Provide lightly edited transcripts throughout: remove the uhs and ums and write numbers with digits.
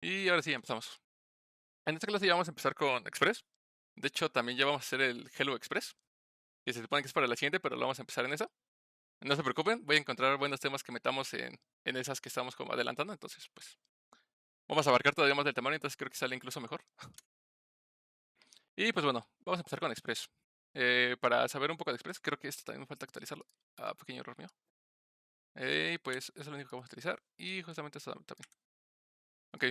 Y ahora sí, empezamos. En esta clase ya vamos a empezar con Express. De hecho, también ya vamos a hacer el Hello Express, que se supone que es para la siguiente, pero lo vamos a empezar en esa. No se preocupen, voy a encontrar buenos temas que metamos en esas que estamos como adelantando. Entonces, pues, vamos a abarcar todavía más del temario, entonces creo que sale incluso mejor. Y pues bueno, vamos a empezar con Express. Para saber un poco de Express, creo que esto también me falta actualizarlo. Ah, pequeño error mío. Y pues eso es lo único que vamos a utilizar. Y justamente esto también. Ok.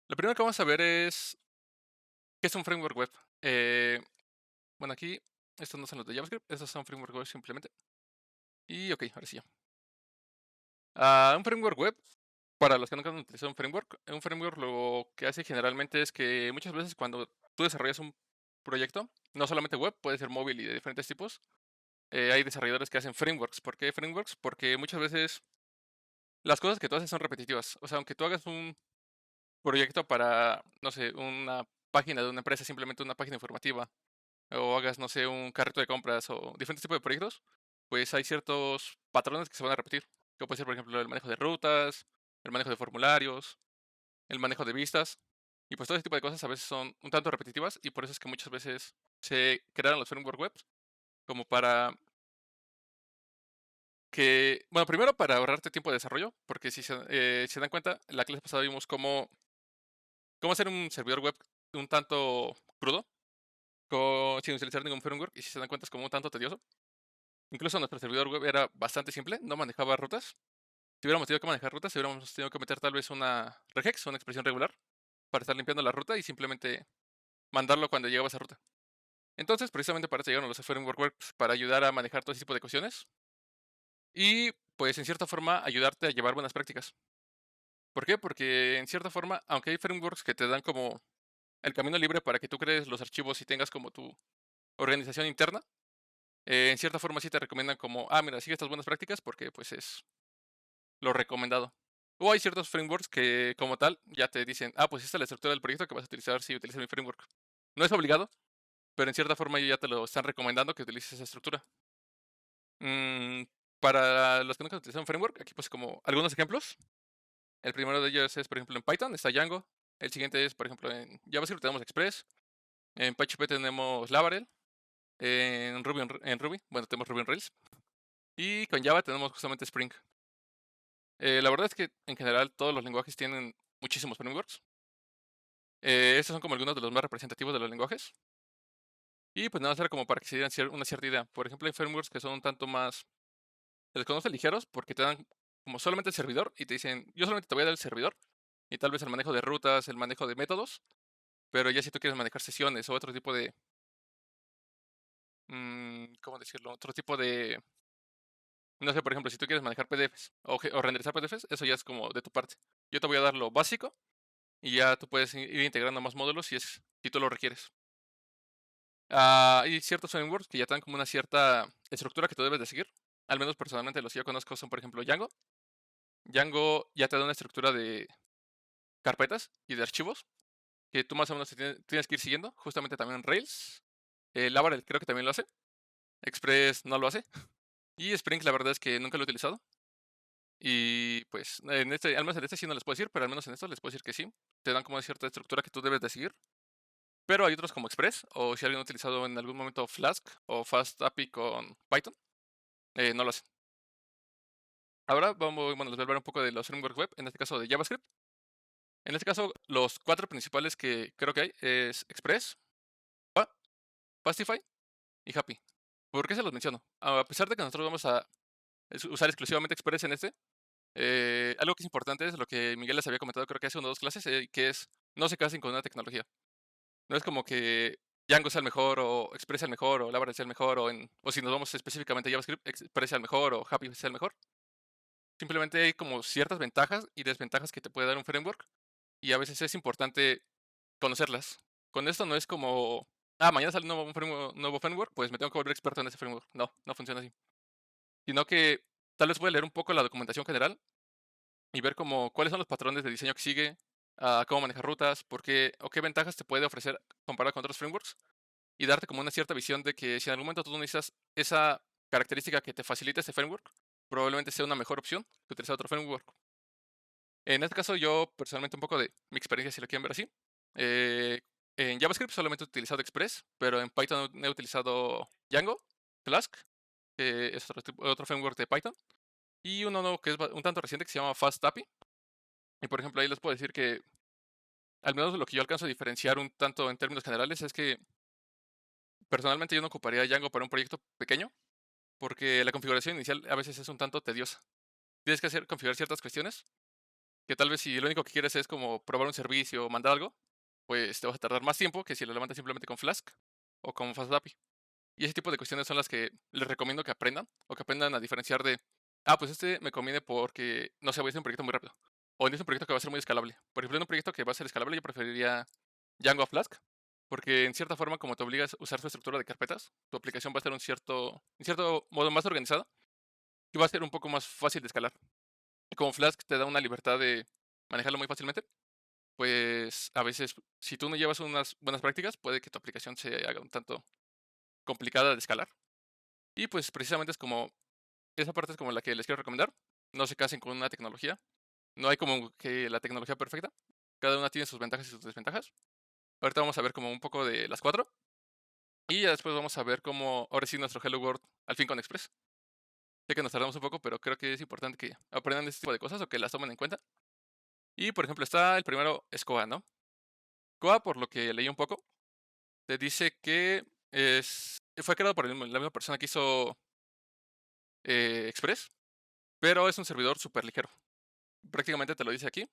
Lo primero que vamos a ver es qué es un framework web. Eh, Bueno, aquí estos no son los de JavaScript, estos son framework web simplemente. Y ok, ahora sí ya. Un framework web, para los que nunca han utilizado un framework lo que hace generalmente es que muchas veces cuando tú desarrollas un proyecto, no solamente web, puede ser móvil y de diferentes tipos, hay desarrolladores que hacen frameworks. ¿Por qué frameworks? Porque muchas veces las cosas que tú haces son repetitivas. O sea, aunque tú hagas un proyecto para, no sé, una página de una empresa, simplemente una página informativa, o hagas, no sé, un carrito de compras o diferentes tipos de proyectos, pues hay ciertos patrones que se van a repetir. Que puede ser, por ejemplo, el manejo de rutas, el manejo de formularios, el manejo de vistas. Y pues todo ese tipo de cosas a veces son un tanto repetitivas y por eso es que muchas veces se crearon los framework webs como para que, bueno, primero para ahorrarte tiempo de desarrollo, porque si se dan cuenta, en la clase pasada vimos cómo hacer un servidor web un tanto crudo, sin utilizar ningún framework, y si se dan cuenta es como un tanto tedioso. Incluso nuestro servidor web era bastante simple, no manejaba rutas. Si hubiéramos tenido que manejar rutas, hubiéramos tenido que meter tal vez una regex, una expresión regular, para estar limpiando la ruta y simplemente mandarlo cuando llegaba a esa ruta. Entonces, precisamente para eso llegaron los framework webs, para ayudar a manejar todo ese tipo de cuestiones y, pues, en cierta forma, ayudarte a llevar buenas prácticas. ¿Por qué? Porque, en cierta forma, aunque hay frameworks que te dan como el camino libre para que tú crees los archivos y tengas como tu organización interna, en cierta forma sí te recomiendan como, mira, sigue estas buenas prácticas porque, pues, es lo recomendado. O hay ciertos frameworks que, como tal, ya te dicen, pues esta es la estructura del proyecto que vas a utilizar si utilizas mi framework. No es obligado, pero en cierta forma ellos ya te lo están recomendando que utilices esa estructura. Mm, para los que nunca han utilizado un framework, aquí pues como algunos ejemplos. El primero de ellos es, por ejemplo, en Python, está Django. El siguiente es, por ejemplo, en JavaScript tenemos Express. En PHP tenemos Laravel. En Ruby, bueno, tenemos Ruby on Rails. Y con Java tenemos justamente Spring. La verdad es que en general todos los lenguajes tienen muchísimos frameworks. Estos son como algunos de los más representativos de los lenguajes. Y pues nada, más era como para que se dieran una cierta idea. Por ejemplo, hay frameworks que son un tanto más, se les conoce ligeros porque te dan como solamente el servidor y te dicen, yo solamente te voy a dar el servidor y tal vez el manejo de rutas, el manejo de métodos, pero ya si tú quieres manejar sesiones o otro tipo de, ¿cómo decirlo? Otro tipo de, no sé, por ejemplo, si tú quieres manejar PDFs o renderizar PDFs, eso ya es como de tu parte. Yo te voy a dar lo básico y ya tú puedes ir integrando más módulos si tú lo requieres. Hay ciertos frameworks que ya te dan como una cierta estructura que tú debes de seguir. Al menos personalmente los que yo conozco son, por ejemplo, Django. Django ya te da una estructura de carpetas y de archivos que tú más o menos tienes que ir siguiendo. Justamente también Rails. Laravel creo que también lo hace. Express no lo hace. Y Spring la verdad es que nunca lo he utilizado. Y pues al menos en este sí no les puedo decir, pero al menos en esto les puedo decir que sí. Te dan como una cierta estructura que tú debes de seguir. Pero hay otros como Express, o si alguien ha utilizado en algún momento Flask o FastAPI con Python, no lo hacen. Ahora bueno, les voy a hablar un poco de los frameworks web, en este caso de JavaScript. En este caso, los cuatro principales que creo que hay es Express, Fastify y Happy. ¿Por qué se los menciono? A pesar de que nosotros vamos a usar exclusivamente Express en este, algo que es importante es lo que Miguel les había comentado, creo que hace una o dos clases, que es no se casen con una tecnología. No es como que Django sea el mejor, o Express sea el mejor, o Laravel sea el mejor, o si nos vamos específicamente a JavaScript, Express sea el mejor, o Happy sea el mejor. Simplemente hay como ciertas ventajas y desventajas que te puede dar un framework, y a veces es importante conocerlas. Con esto no es como, mañana sale un nuevo framework, pues me tengo que volver experto en ese framework. No, no funciona así. Sino que tal vez voy a leer un poco la documentación general y ver como cuáles son los patrones de diseño que sigue, cómo manejar rutas, por qué o qué ventajas te puede ofrecer comparado con otros frameworks, y darte como una cierta visión de que si en algún momento tú necesitas esa característica que te facilita este framework, probablemente sea una mejor opción que utilizar otro framework. En este caso, yo personalmente un poco de mi experiencia, si lo quieren ver así. Eh, en JavaScript solamente he utilizado Express, pero en Python he utilizado Django, Flask, que es otro framework de Python, y uno nuevo que es un tanto reciente que se llama FastAPI. Y por ejemplo, ahí les puedo decir que al menos lo que yo alcanzo a diferenciar un tanto en términos generales es que personalmente yo no ocuparía Django para un proyecto pequeño, porque la configuración inicial a veces es un tanto tediosa. Tienes que configurar ciertas cuestiones que tal vez si lo único que quieres es como probar un servicio o mandar algo, pues te vas a tardar más tiempo que si lo levantas simplemente con Flask o con FastAPI. Y ese tipo de cuestiones son las que les recomiendo que aprendan o que aprendan a diferenciar de, pues este me conviene porque, no sé, voy a hacer un proyecto muy rápido. O es un proyecto que va a ser muy escalable. Por ejemplo, en un proyecto que va a ser escalable, yo preferiría Django a Flask, porque en cierta forma, como te obligas a usar su estructura de carpetas, tu aplicación va a estar en cierto modo más organizada y va a ser un poco más fácil de escalar. Y como Flask te da una libertad de manejarlo muy fácilmente, pues a veces, si tú no llevas unas buenas prácticas, puede que tu aplicación se haga un tanto complicada de escalar. Y pues precisamente es como, esa parte es como la que les quiero recomendar. No se casen con una tecnología. No hay como que la tecnología perfecta. Cada una tiene sus ventajas y sus desventajas. Ahorita vamos a ver como un poco de las cuatro. Y ya después vamos a ver cómo ahora sí nuestro Hello World al fin con Express. Sé que nos tardamos un poco, pero creo que es importante que aprendan este tipo de cosas o que las tomen en cuenta. Y por ejemplo está el primero, es Koa, ¿no? Koa, por lo que leí un poco, te dice que fue creado por la misma persona que hizo Express, pero es un servidor súper ligero. Prácticamente te lo dice aquí,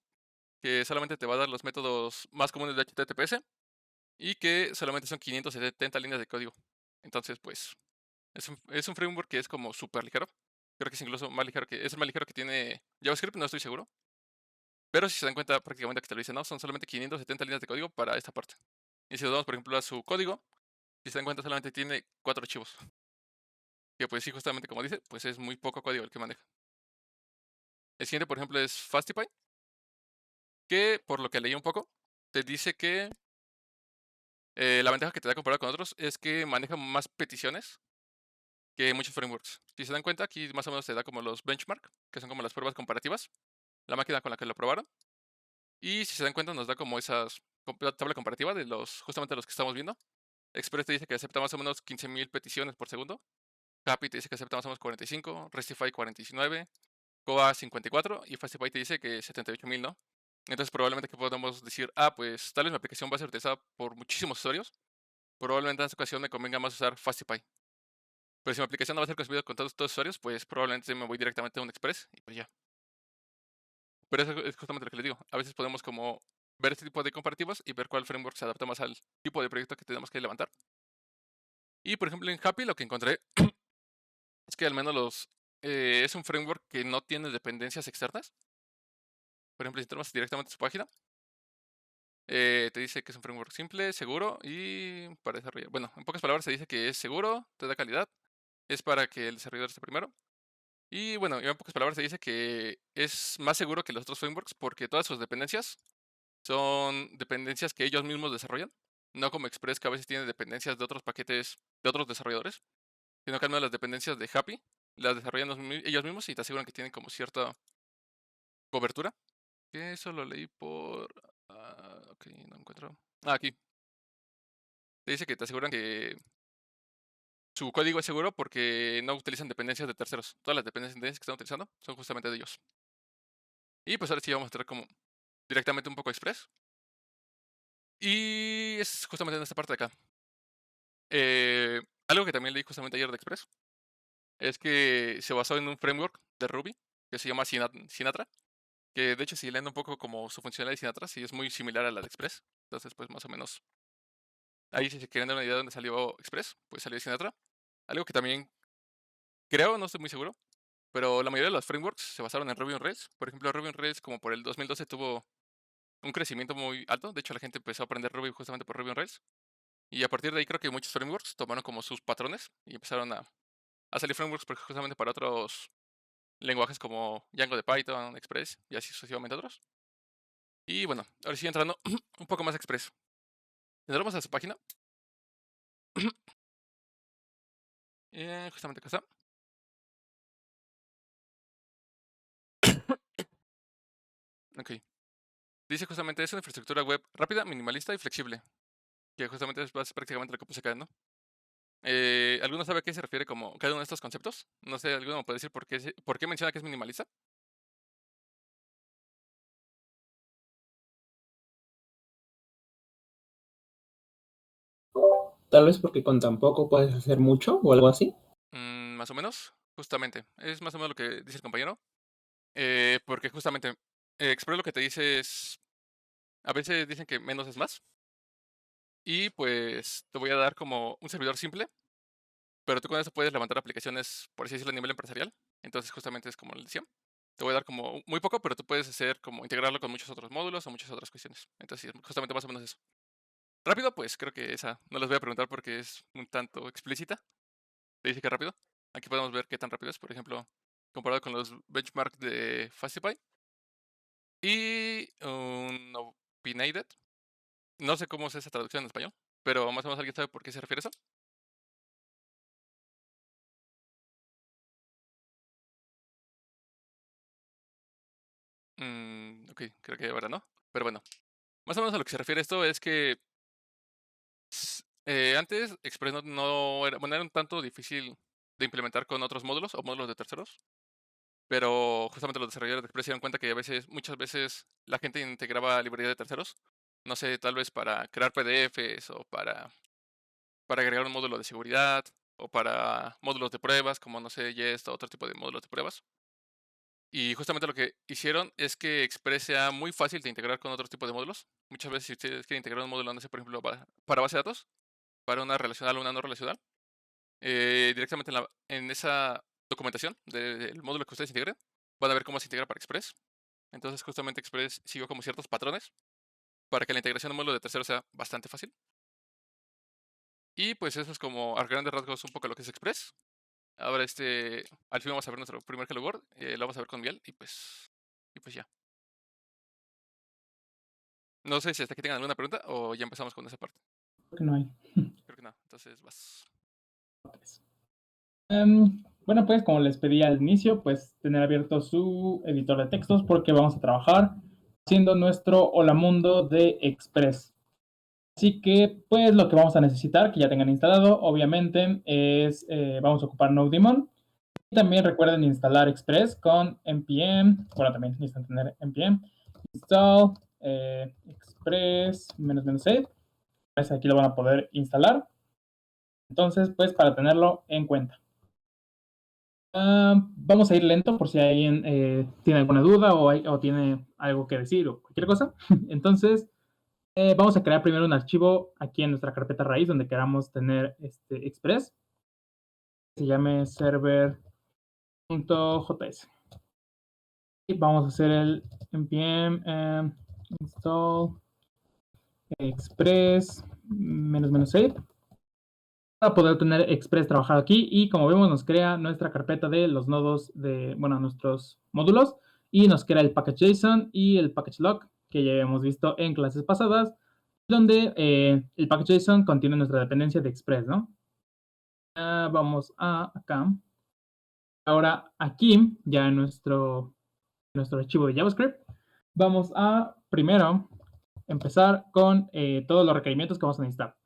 que solamente te va a dar los métodos más comunes de HTTPS y que solamente son 570 líneas de código. Entonces, pues, es un framework que es como súper ligero. Creo que es incluso más ligero es el más ligero que tiene JavaScript, no estoy seguro. Pero si se dan cuenta, prácticamente que te lo dice, ¿no? Son solamente 570 líneas de código para esta parte. Y si nos vamos, por ejemplo, a su código, si se dan cuenta, solamente tiene 4 archivos. Que pues sí, justamente como dice, pues es muy poco código el que maneja. El siguiente, por ejemplo, es Fastify, que por lo que leí un poco, te dice que la ventaja que te da comparado con otros es que maneja más peticiones que muchos frameworks. Si se dan cuenta, aquí más o menos te da como los benchmark, que son como las pruebas comparativas, la máquina con la que lo probaron. Y si se dan cuenta, nos da como esas tabla comparativa de justamente los que estamos viendo. Express te dice que acepta más o menos 15.000 peticiones por segundo. Happy te dice que acepta más o menos 45, Restify 49, Koa 54 y Fastify te dice que 78.000, ¿no? Entonces probablemente que podamos decir, pues tal vez mi aplicación va a ser utilizada por muchísimos usuarios. Probablemente en esta ocasión me convenga más usar Fastify. Pero si mi aplicación no va a ser consumida con todos los usuarios, pues probablemente me voy directamente a un Express y pues ya. Pero eso es justamente lo que les digo. A veces podemos como ver este tipo de comparativos y ver cuál framework se adapta más al tipo de proyecto que tenemos que levantar. Y por ejemplo en Happy lo que encontré es que al menos es un framework que no tiene dependencias externas. Por ejemplo, si entramos directamente a su página, te dice que es un framework simple, seguro y para desarrollar. Bueno, en pocas palabras se dice que es seguro, te da calidad, es para que el desarrollador esté primero. Y bueno, en pocas palabras se dice que es más seguro que los otros frameworks porque todas sus dependencias son dependencias que ellos mismos desarrollan, no como Express que a veces tiene dependencias de otros paquetes de otros desarrolladores, sino que al menos las dependencias de Happy las desarrollan ellos mismos y te aseguran que tienen como cierta cobertura. Que eso lo leí por... ok, no encuentro. Aquí. Te dice que te aseguran que su código es seguro porque no utilizan dependencias de terceros. Todas las dependencias que están utilizando son justamente de ellos. Y pues ahora sí vamos a entrar como directamente un poco Express. Y es justamente en esta parte de acá. Algo que también leí justamente ayer de Express es que se basó en un framework de Ruby que se llama Sinatra. Que de hecho, si leen un poco como su funcionalidad de Sinatra, sí es muy similar a la de Express. Entonces, pues más o menos ahí si se quieren dar una idea de dónde salió Express, pues salió de Sinatra. Algo que también creo, no estoy muy seguro, pero la mayoría de los frameworks se basaron en Ruby on Rails. Por ejemplo, Ruby on Rails como por el 2012 tuvo un crecimiento muy alto. De hecho, la gente empezó a aprender Ruby justamente por Ruby on Rails. Y a partir de ahí creo que muchos frameworks tomaron como sus patrones y empezaron a salir frameworks justamente para otros lenguajes como Django de Python, Express y así sucesivamente otros. Y bueno, ahora sí entrando un poco más a Express. Entramos a su página. Justamente acá está. Ok. Dice justamente, es una infraestructura web rápida, minimalista y flexible, que justamente es prácticamente lo que puse acá, ¿no? ¿Alguno sabe a qué se refiere como cada uno de estos conceptos? No sé, ¿alguno me puede decir por qué menciona que es minimalista? Tal vez porque con tan poco puedes hacer mucho o algo así. Más o menos, justamente. Es más o menos lo que dice el compañero. Porque justamente, Express lo que te dice es, a veces dicen que menos es más. Y pues te voy a dar como un servidor simple, pero tú con eso puedes levantar aplicaciones, por así decirlo, a nivel empresarial. Entonces justamente es como le decía. Te voy a dar como muy poco, pero tú puedes hacer como integrarlo con muchos otros módulos o muchas otras cuestiones. Entonces, sí, justamente más o menos eso. Rápido, pues creo que esa no les voy a preguntar porque es un tanto explícita. Te dice que rápido. Aquí podemos ver qué tan rápido es, por ejemplo, comparado con los benchmarks de Fastify. Y un Opinionated. No sé cómo es esa traducción en español, pero más o menos alguien sabe por qué se refiere eso. Ok, creo que ahora no. Pero bueno, más o menos a lo que se refiere esto es que antes Express no era, bueno, era un tanto difícil de implementar con otros módulos o módulos de terceros. Pero justamente los desarrolladores de Express se dieron cuenta que muchas veces la gente integraba librerías de terceros. No sé, tal vez para crear PDFs o para agregar un módulo de seguridad o para módulos de pruebas, como no sé, Jest o otro tipo de módulos de pruebas. Y justamente lo que hicieron es que Express sea muy fácil de integrar con otros tipos de módulos. Muchas veces si ustedes quieren integrar un módulo, no sé, por ejemplo, para base de datos, para una relacional o una no relacional, directamente en esa documentación del módulo que ustedes integren, van a ver cómo se integra para Express. Entonces, justamente Express siguió como ciertos patrones para que la integración de módulo de tercero sea bastante fácil. Y pues eso es como a grandes rasgos un poco lo que es Express. Ahora al fin vamos a ver nuestro primer Hello World, lo vamos a ver con Miel y pues ya. No sé si hasta aquí tengan alguna pregunta o ya empezamos con esa parte. Creo que no hay. Creo que no, entonces vas. Bueno, pues como les pedí al inicio, pues tener abierto su editor de textos porque vamos a trabajar haciendo nuestro Hola Mundo de Express. Así que, pues lo que vamos a necesitar, que ya tengan instalado, obviamente, es, vamos a ocupar NodeDemon. Y también recuerden instalar Express con npm, bueno, también necesitan tener npm, install express -save. Pues aquí lo van a poder instalar. Entonces, pues para tenerlo en cuenta. Vamos a ir lento por si alguien tiene alguna duda o tiene algo que decir o cualquier cosa. Entonces, vamos a crear primero un archivo aquí en nuestra carpeta raíz donde queramos tener este Express. Se llame server.js. Y vamos a hacer el npm install express -save para poder tener Express trabajado aquí y como vemos nos crea nuestra carpeta de los nodos de, bueno, nuestros módulos y nos crea el package.json y el package log que ya hemos visto en clases pasadas, donde el package.json contiene nuestra dependencia de Express, ¿no? Vamos a acá. Ahora aquí, ya en nuestro archivo de JavaScript, vamos a primero empezar con todos los requerimientos que vamos a necesitar.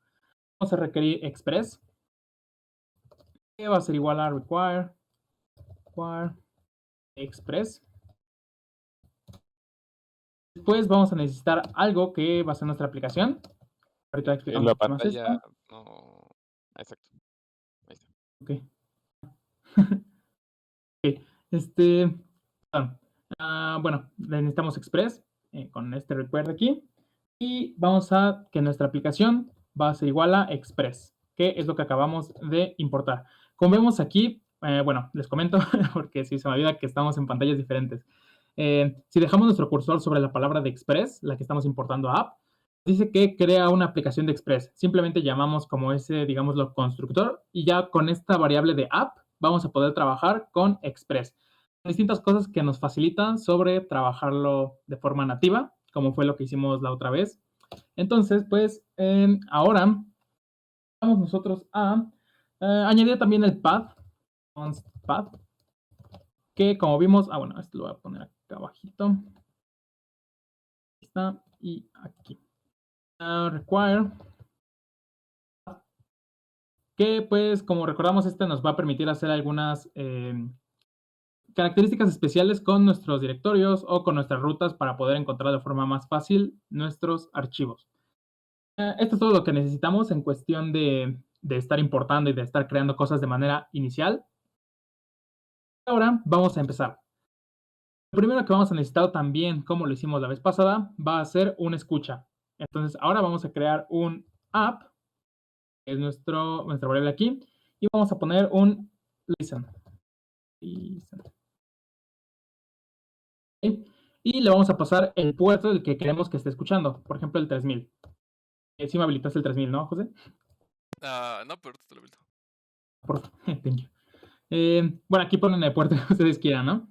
Vamos a requerir Express, que va a ser igual a require Express. Después vamos a necesitar algo que va a ser nuestra aplicación. Ahorita En explicamos la qué más es pantalla esto. no. Exacto, ahí está. Ok. Ok. Este, bueno, necesitamos Express con este recuerdo aquí. Y vamos a que nuestra aplicación va a ser igual a Express, que es lo que acabamos de importar. Como vemos aquí, bueno, les comento, porque si se me olvida que estamos en pantallas diferentes. Si dejamos nuestro cursor sobre la palabra de Express, la que estamos importando a app, dice que crea una aplicación de Express. Simplemente llamamos como ese, digámoslo, constructor y ya con esta variable de app vamos a poder trabajar con Express. Distintas cosas que nos facilitan sobre trabajarlo de forma nativa, como fue lo que hicimos la otra vez. Entonces, pues ahora vamos nosotros a añadir también el path, const path, que como vimos, bueno, esto lo voy a poner acá abajito. está, y aquí. Require. Que pues como recordamos, este nos va a permitir hacer algunas características especiales con nuestros directorios o con nuestras rutas para poder encontrar de forma más fácil nuestros archivos. Esto es todo lo que necesitamos en cuestión de estar importando y de estar creando cosas de manera inicial. Ahora vamos a empezar. Lo primero que vamos a necesitar también, como lo hicimos la vez pasada, va a ser un escucha. Entonces ahora vamos a crear un app, que es nuestra variable aquí, y vamos a poner un listen. ¿Ok? Y le vamos a pasar el puerto del que queremos que esté escuchando. Por ejemplo, el 3000. Sí me habilitaste el 3000, ¿no, José? No, pero te lo habilito. Por favor. Thank you. Bueno, aquí ponen el puerto que ustedes quieran, ¿no?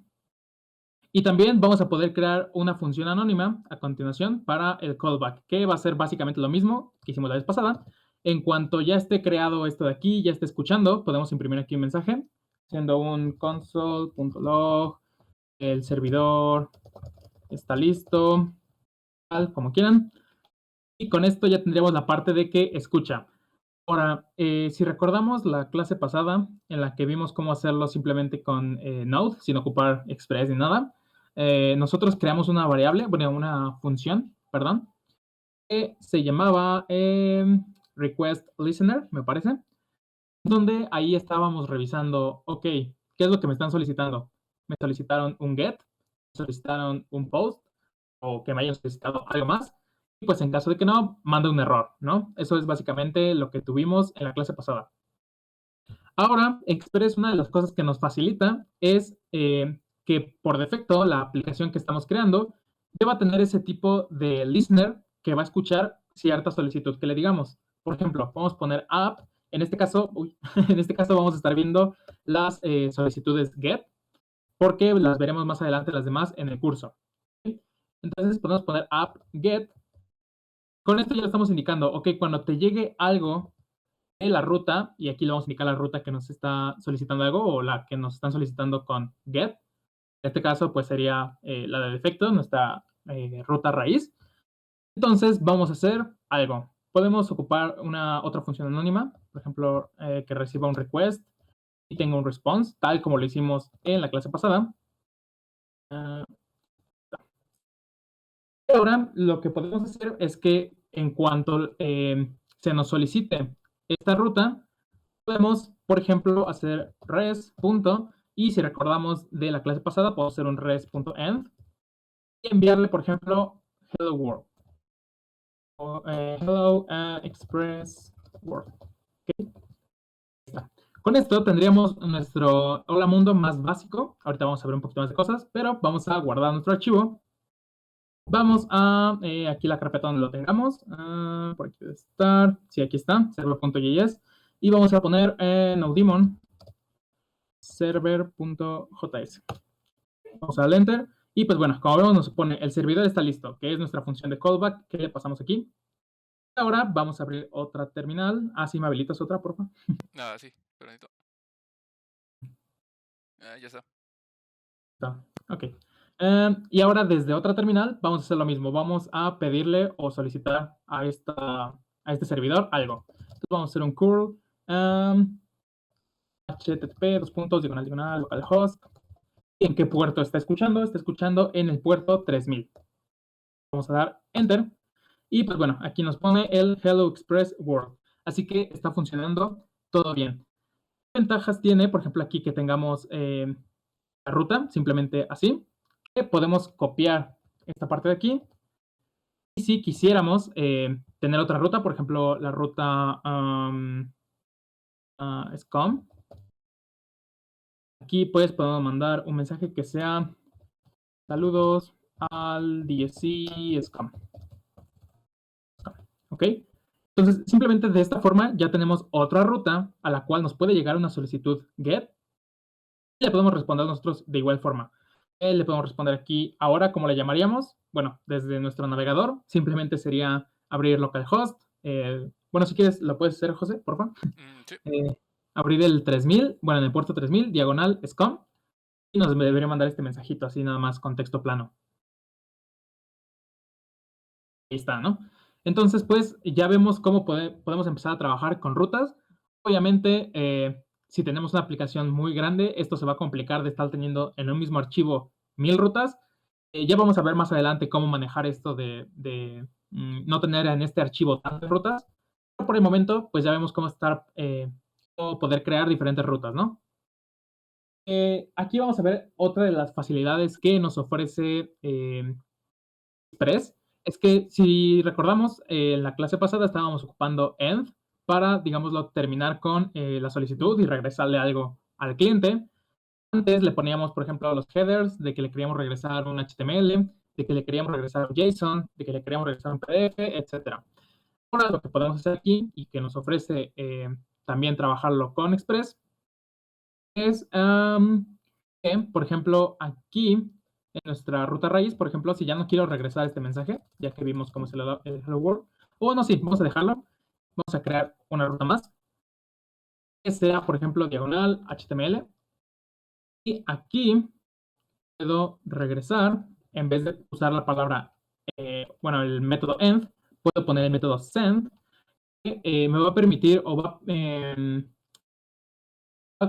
Y también vamos a poder crear una función anónima a continuación para el callback, que va a ser básicamente lo mismo que hicimos la vez pasada. En cuanto ya esté creado esto de aquí, ya esté escuchando, podemos imprimir aquí un mensaje, siendo un console.log, el servidor está listo, tal, como quieran. Y con esto ya tendríamos la parte de que escucha. Ahora, si recordamos la clase pasada en la que vimos cómo hacerlo simplemente con Node, sin ocupar Express ni nada, nosotros creamos una variable, bueno, una función, perdón, que se llamaba request listener, me parece, donde ahí estábamos revisando, ok, ¿qué es lo que me están solicitando? Me solicitaron un get, me solicitaron un post, o que me hayan solicitado algo más. Y pues en caso de que no, manda un error, ¿no? Eso es básicamente lo que tuvimos en la clase pasada. Ahora, Express, una de las cosas que nos facilita es que por defecto la aplicación que estamos creando deba tener ese tipo de listener que va a escuchar cierta solicitud que le digamos. Por ejemplo, vamos a poner app. En este caso, en este caso vamos a estar viendo las solicitudes get, porque las veremos más adelante las demás en el curso. Entonces podemos poner app get. Con esto ya lo estamos indicando, ok, cuando te llegue algo de la ruta, y aquí le vamos a indicar la ruta que nos está solicitando algo o la que nos están solicitando con get. En este caso, pues sería la de defecto, nuestra ruta raíz. Entonces vamos a hacer algo. Podemos ocupar otra función anónima, por ejemplo, que reciba un request y tenga un response, tal como lo hicimos en la clase pasada. Ahora lo que podemos hacer es que en cuanto se nos solicite esta ruta, podemos, por ejemplo, hacer res. Y si recordamos de la clase pasada, podemos hacer un res.end y enviarle, por ejemplo, hello world o hello express world. ¿Okay? Con esto tendríamos nuestro hola mundo más básico. Ahorita vamos a ver un poquito más de cosas, pero vamos a guardar nuestro archivo. Vamos a aquí la carpeta donde lo tengamos. Por aquí debe estar. Sí, aquí está, server.js. Y vamos a poner nodemon server.js. Vamos a darle enter. Y pues bueno, como vemos nos pone el servidor está listo, que es nuestra función de callback que le pasamos aquí. Ahora vamos a abrir otra terminal. Sí, me habilitas otra, por favor. Sí, perdón. Ya está. Ok. Y ahora desde otra terminal vamos a hacer lo mismo. Vamos a pedirle o solicitar a este servidor algo. Entonces vamos a hacer un curl http localhost. ¿Y en qué puerto está escuchando? Está escuchando en el puerto 3000. Vamos a dar enter. Y pues bueno, aquí nos pone el Hello Express World. Así que está funcionando todo bien. ¿Qué ventajas tiene, por ejemplo, aquí que tengamos la ruta, simplemente así? Que podemos copiar esta parte de aquí. Y si quisiéramos tener otra ruta, por ejemplo, la ruta SCOM, aquí pues podemos mandar un mensaje que sea saludos al DSC SCOM. ¿Ok? Entonces, simplemente de esta forma ya tenemos otra ruta a la cual nos puede llegar una solicitud GET y le podemos responder nosotros de igual forma. Le podemos responder aquí ahora, ¿cómo le llamaríamos? Bueno, desde nuestro navegador, simplemente sería abrir localhost. Bueno, si quieres, lo puedes hacer, José, por favor. Sí. Abrir el 3000, bueno, en el puerto 3000, diagonal SCOM, y nos debería mandar este mensajito así nada más con texto plano. Ahí está, ¿no? Entonces, pues ya vemos cómo podemos empezar a trabajar con rutas. Obviamente, si tenemos una aplicación muy grande, esto se va a complicar de estar teniendo en un mismo archivo 1000 rutas. Ya vamos a ver más adelante cómo manejar esto de no tener en este archivo tantas rutas. Pero por el momento, pues ya vemos cómo poder crear diferentes rutas, ¿no? Aquí vamos a ver otra de las facilidades que nos ofrece Express. Es que si recordamos, en la clase pasada estábamos ocupando end para, digámoslo, terminar con la solicitud y regresarle algo al cliente. Antes le poníamos, por ejemplo, los headers de que le queríamos regresar un HTML, de que le queríamos regresar un JSON, de que le queríamos regresar un PDF, etcétera. Ahora lo que podemos hacer aquí y que nos ofrece también trabajarlo con Express es que, por ejemplo, aquí en nuestra ruta raíz, por ejemplo, si ya no quiero regresar este mensaje, ya que vimos cómo se le da el hello world, o no, sí, vamos a dejarlo. Vamos a crear una ruta más, que sea, por ejemplo, diagonal HTML. Y aquí puedo regresar, en vez de usar la palabra, el método end, puedo poner el método send, que me va a permitir o va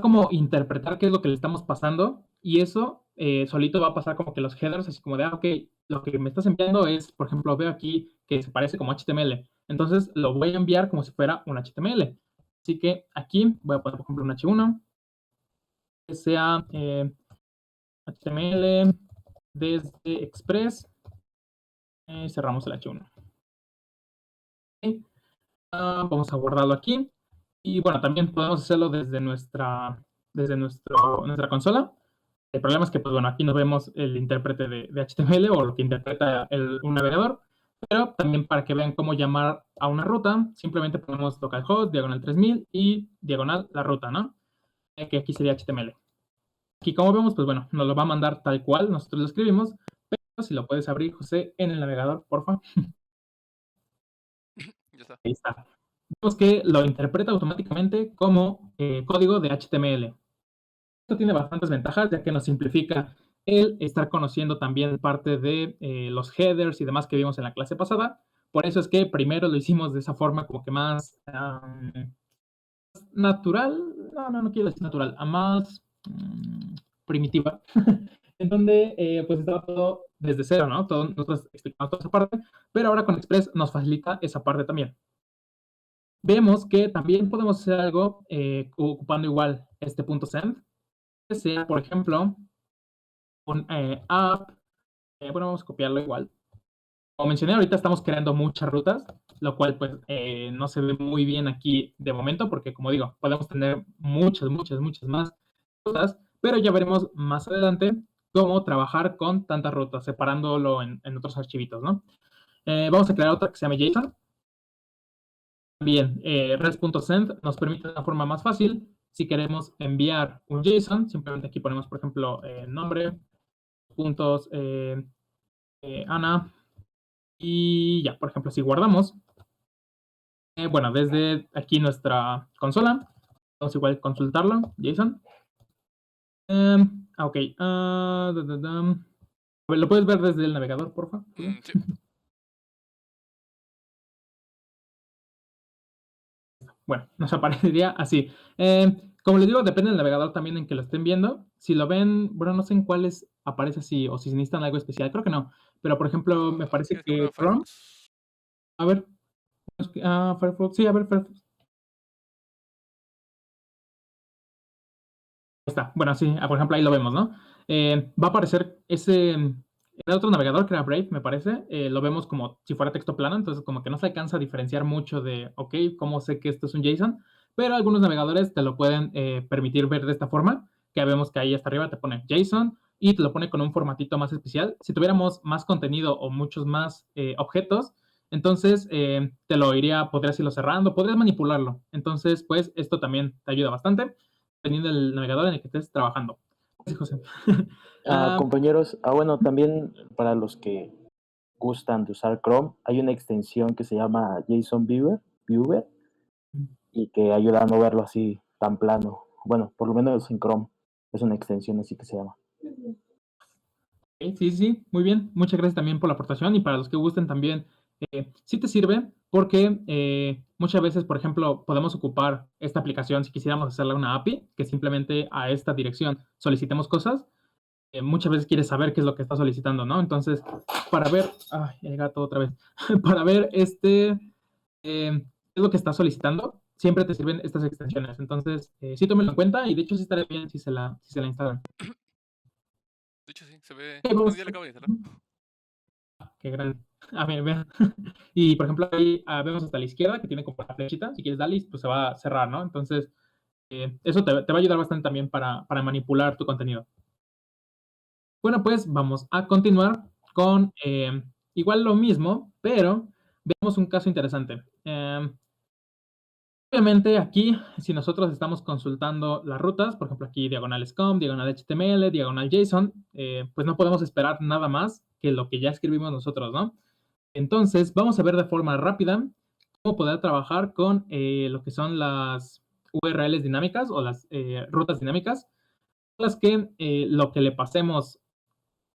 como interpretar qué es lo que le estamos pasando y eso solito va a pasar como que los headers, así como de, ok, lo que me estás enviando es, por ejemplo, veo aquí que se parece como HTML. Entonces lo voy a enviar como si fuera un HTML. Así que aquí voy a poner, por ejemplo, un H1, que sea HTML desde Express. Cerramos el H1. Okay. Vamos a guardarlo aquí. Y bueno, también podemos hacerlo desde nuestra consola. El problema es que, pues bueno, aquí no vemos el intérprete de HTML o lo que interpreta un navegador, pero también para que vean cómo llamar a una ruta, simplemente ponemos localhost, diagonal 3000 y diagonal la ruta, ¿no? Que aquí sería HTML. Aquí, como vemos, pues bueno, nos lo va a mandar tal cual, nosotros lo escribimos, pero si lo puedes abrir, José, en el navegador, por favor. Ya está. Ahí está. Vemos que lo interpreta automáticamente como código de HTML. Esto tiene bastantes ventajas, ya que nos simplifica el estar conociendo también parte de los headers y demás que vimos en la clase pasada. Por eso es que primero lo hicimos de esa forma como que más natural, no quiero decir natural, a más primitiva, en donde pues estaba todo desde cero, ¿no? Nosotros explicamos toda esa parte, pero ahora con Express nos facilita esa parte también. Vemos que también podemos hacer algo ocupando igual este punto send, que sea, por ejemplo, un app. Bueno, vamos a copiarlo igual. Como mencioné, ahorita estamos creando muchas rutas, lo cual pues no se ve muy bien aquí de momento, porque como digo, podemos tener muchas más rutas, pero ya veremos más adelante cómo trabajar con tantas rutas, separándolo en otros archivitos, ¿no? Vamos a crear otra que se llame JSON. También, res.send nos permite de una forma más fácil, si queremos enviar un JSON, simplemente aquí ponemos, por ejemplo, nombre, puntos, Ana, y ya, por ejemplo, si guardamos, bueno, desde aquí nuestra consola, vamos igual a consultarlo, JSON. Ok, a ver, ¿lo puedes ver desde el navegador, por favor? Sí. Bueno, nos aparecería así. Como les digo, depende del navegador también en que lo estén viendo. Si lo ven, bueno, no sé en cuáles aparece así o si necesitan algo especial, creo que no. Pero por ejemplo, me parece ¿Quieres que abra que Chrome, Firefox? a ver, Firefox, sí, a ver, Firefox. Está. Bueno, sí, por ejemplo, ahí lo vemos, ¿no? Va a aparecer en el otro navegador que era Brave, me parece, lo vemos como si fuera texto plano, entonces como que no se alcanza a diferenciar mucho de, ok, ¿cómo sé que esto es un JSON? Pero algunos navegadores te lo pueden permitir ver de esta forma, que vemos que ahí hasta arriba te pone JSON y te lo pone con un formatito más especial. Si tuviéramos más contenido o muchos más objetos, entonces podrías irlo cerrando, podrías manipularlo. Entonces, pues esto también te ayuda bastante dependiendo del navegador en el que estés trabajando. Sí, José. Compañeros, bueno, también para los que gustan de usar Chrome, hay una extensión que se llama JSON Viewer y que ayuda a no verlo así tan plano. Bueno, por lo menos en Chrome es una extensión así que se llama. Sí, muy bien. Muchas gracias también por la aportación y para los que gusten también Sí te sirve porque muchas veces, por ejemplo, podemos ocupar esta aplicación si quisiéramos hacerle una API, que simplemente a esta dirección solicitemos cosas. Muchas veces quieres saber qué es lo que está solicitando, ¿no? Entonces, para ver, ay, el gato otra vez, para ver qué es lo que está solicitando, siempre te sirven estas extensiones. Entonces, sí tómenlo en cuenta y de hecho sí estaría bien si se la instalan. De hecho, sí, se ve. Ok, Bueno, vamos. ya lo acabo de instalar. Qué grande. A ver, vean. Y por ejemplo, ahí vemos hasta la izquierda que tiene como la flechita. Si quieres darle, pues se va a cerrar, ¿no? Entonces, eso te va a ayudar bastante también para manipular tu contenido. Bueno, pues vamos a continuar con igual lo mismo, pero veamos un caso interesante. Obviamente aquí, si nosotros estamos consultando las rutas, por ejemplo aquí diagonal SCOM, diagonal HTML, diagonal JSON, pues no podemos esperar nada más que lo que ya escribimos nosotros, ¿no? Entonces, vamos a ver de forma rápida cómo poder trabajar con lo que son las URLs dinámicas o las rutas dinámicas, las que lo que le pasemos,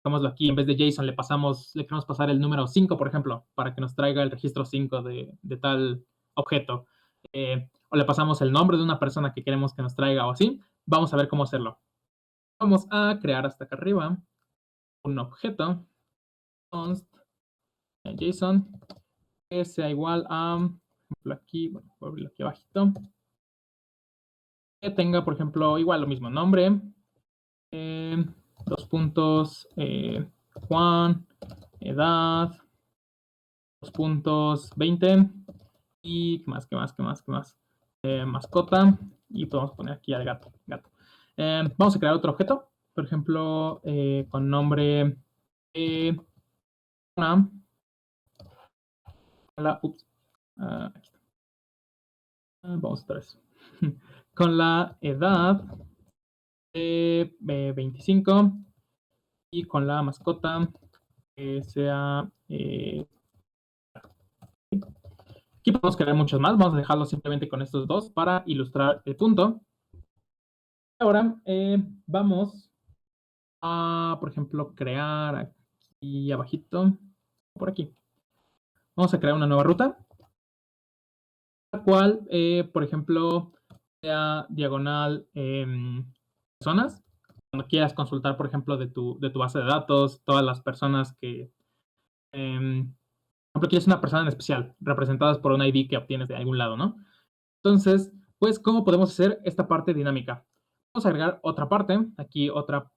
digámoslo aquí, en vez de JSON le queremos pasar el número 5, por ejemplo, para que nos traiga el registro 5 de tal objeto. O le pasamos el nombre de una persona que queremos que nos traiga o así. Vamos a ver cómo hacerlo. Vamos a crear hasta acá arriba un objeto const JSON que sea igual a, por ejemplo, aquí, bueno, voy a abrirlo aquí abajito, que tenga, por ejemplo, igual lo mismo, nombre, dos puntos, Juan, edad, dos puntos, 20, y qué más, mascota, y podemos poner aquí al gato. Vamos a crear otro objeto, por ejemplo, con nombre, ups, aquí está. Vamos otra vez. Con la edad de 25 y con la mascota que sea... aquí podemos crear muchos más. Vamos a dejarlo simplemente con estos dos para ilustrar el punto. Ahora vamos a, por ejemplo, crear aquí abajito, por aquí. Vamos a crear una nueva ruta, la cual, por ejemplo, sea diagonal personas. Cuando quieras consultar, por ejemplo, de tu base de datos, todas las personas que, por ejemplo, quieres una persona en especial, representadas por un ID que obtienes de algún lado, ¿no? Entonces, pues, ¿cómo podemos hacer esta parte dinámica? Vamos a agregar otra parte, aquí otra